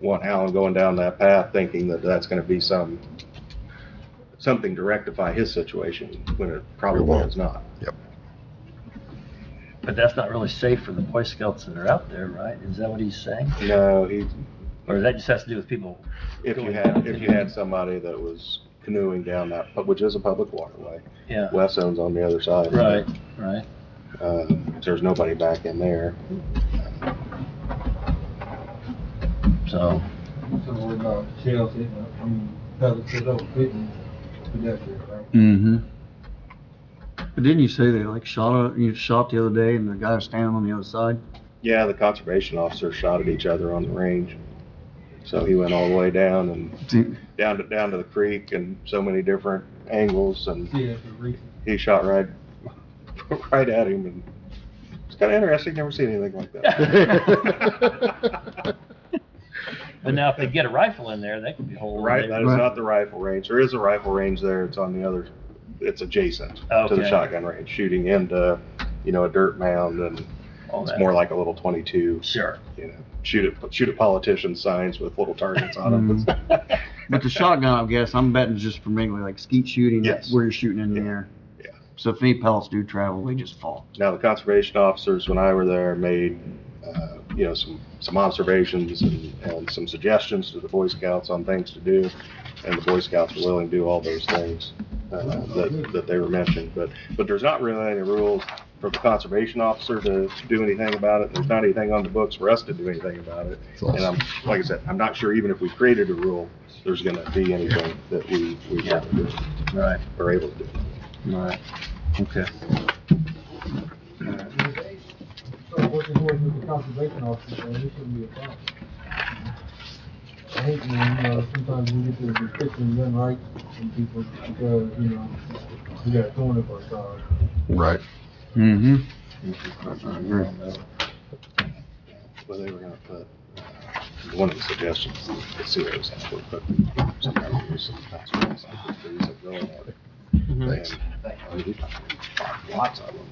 want Alan going down that path thinking that that's going to be something to rectify his situation when it probably is not. Yep. But that's not really safe for the Boy Scouts that are out there, right? Is that what he's saying? No, Or that just has to do with people? if you had somebody that was canoeing down that, which is a public waterway. Yeah. West zone's on the other side. Right, right. There's nobody back in there. So. So we're about shells hitting, pellets is over hitting pedestrians, right? Mm-hmm. But didn't you say they like you shot the other day and the guy was standing on the other side? Yeah, the conservation officers shot at each other on the range. So he went all the way down and down to the creek and so many different angles, and he shot right at him, and it's kind of interesting. Never seen anything like that. But now if they get a rifle in there, that could be a whole. Right, that is not the rifle range. There is a rifle range there. It's on the other. It's adjacent to the Okay. shotgun range, shooting into, a dirt mound, and All it's that. more like a little 22. Sure. Shoot at politician signs with little targets on them. But the shotgun, I guess, I'm betting is just for mainly like skeet shooting, Yes. where you're shooting in the air. Yeah. So if any pellets do travel, they just fall. Now, the conservation officers, when I were there, made, some observations and some suggestions to the Boy Scouts on things to do, and the Boy Scouts were willing to do all those things that they were mentioned. But there's not really any rules for the conservation officer to do anything about it. There's not anything on the books for us to do anything about it. And like I said, I'm not sure even if we created a rule, there's gonna be anything that we have to do. Right. Or able to do. Right. Okay. So working with the conservation officer, this shouldn't be a problem. I hate when, sometimes we get the restrictions done right from people because, we got a thorn up our side. Right. Mm-hmm. Well, they were gonna put, one of the suggestions, the COs actually put some avenues and that's what it's like, trees that grow out. Thanks. Lots of them.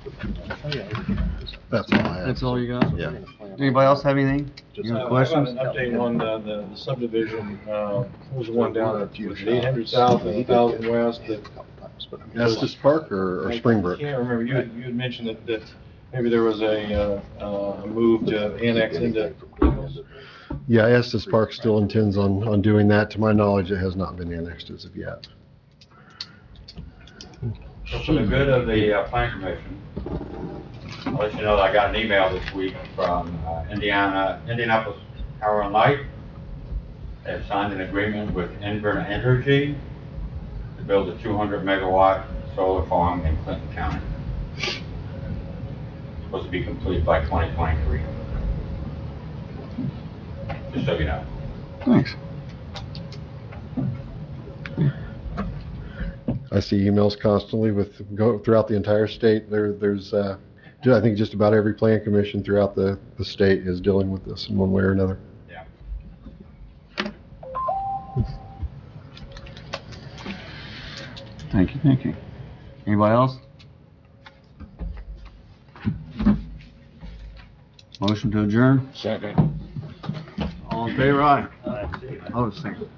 That's all I have. That's all you got? Yeah. Anybody else have anything? You have questions? I got an update on the subdivision, what was the one down at 800 South and 1000 West that. Estes Park or Springbrook? I can't remember, you had mentioned that maybe there was a move to annex into. Yeah, Estes Park still intends on doing that. To my knowledge, it has not been annexed as of yet. So for the good of the Plan Commission, I'll let you know that I got an email this week from Indianapolis Power and Light. They have signed an agreement with Invern Energy to build a 200 megawatt solar farm in Clinton County. Supposed to be complete by 2023. Just so you know. Thanks. I see emails constantly throughout the entire state. There's I think just about every plan commission throughout the state is dealing with this in one way or another. Yeah. Thank you. Anybody else? Motion to adjourn? Second. All in favor, aye. Aye. Oh, second.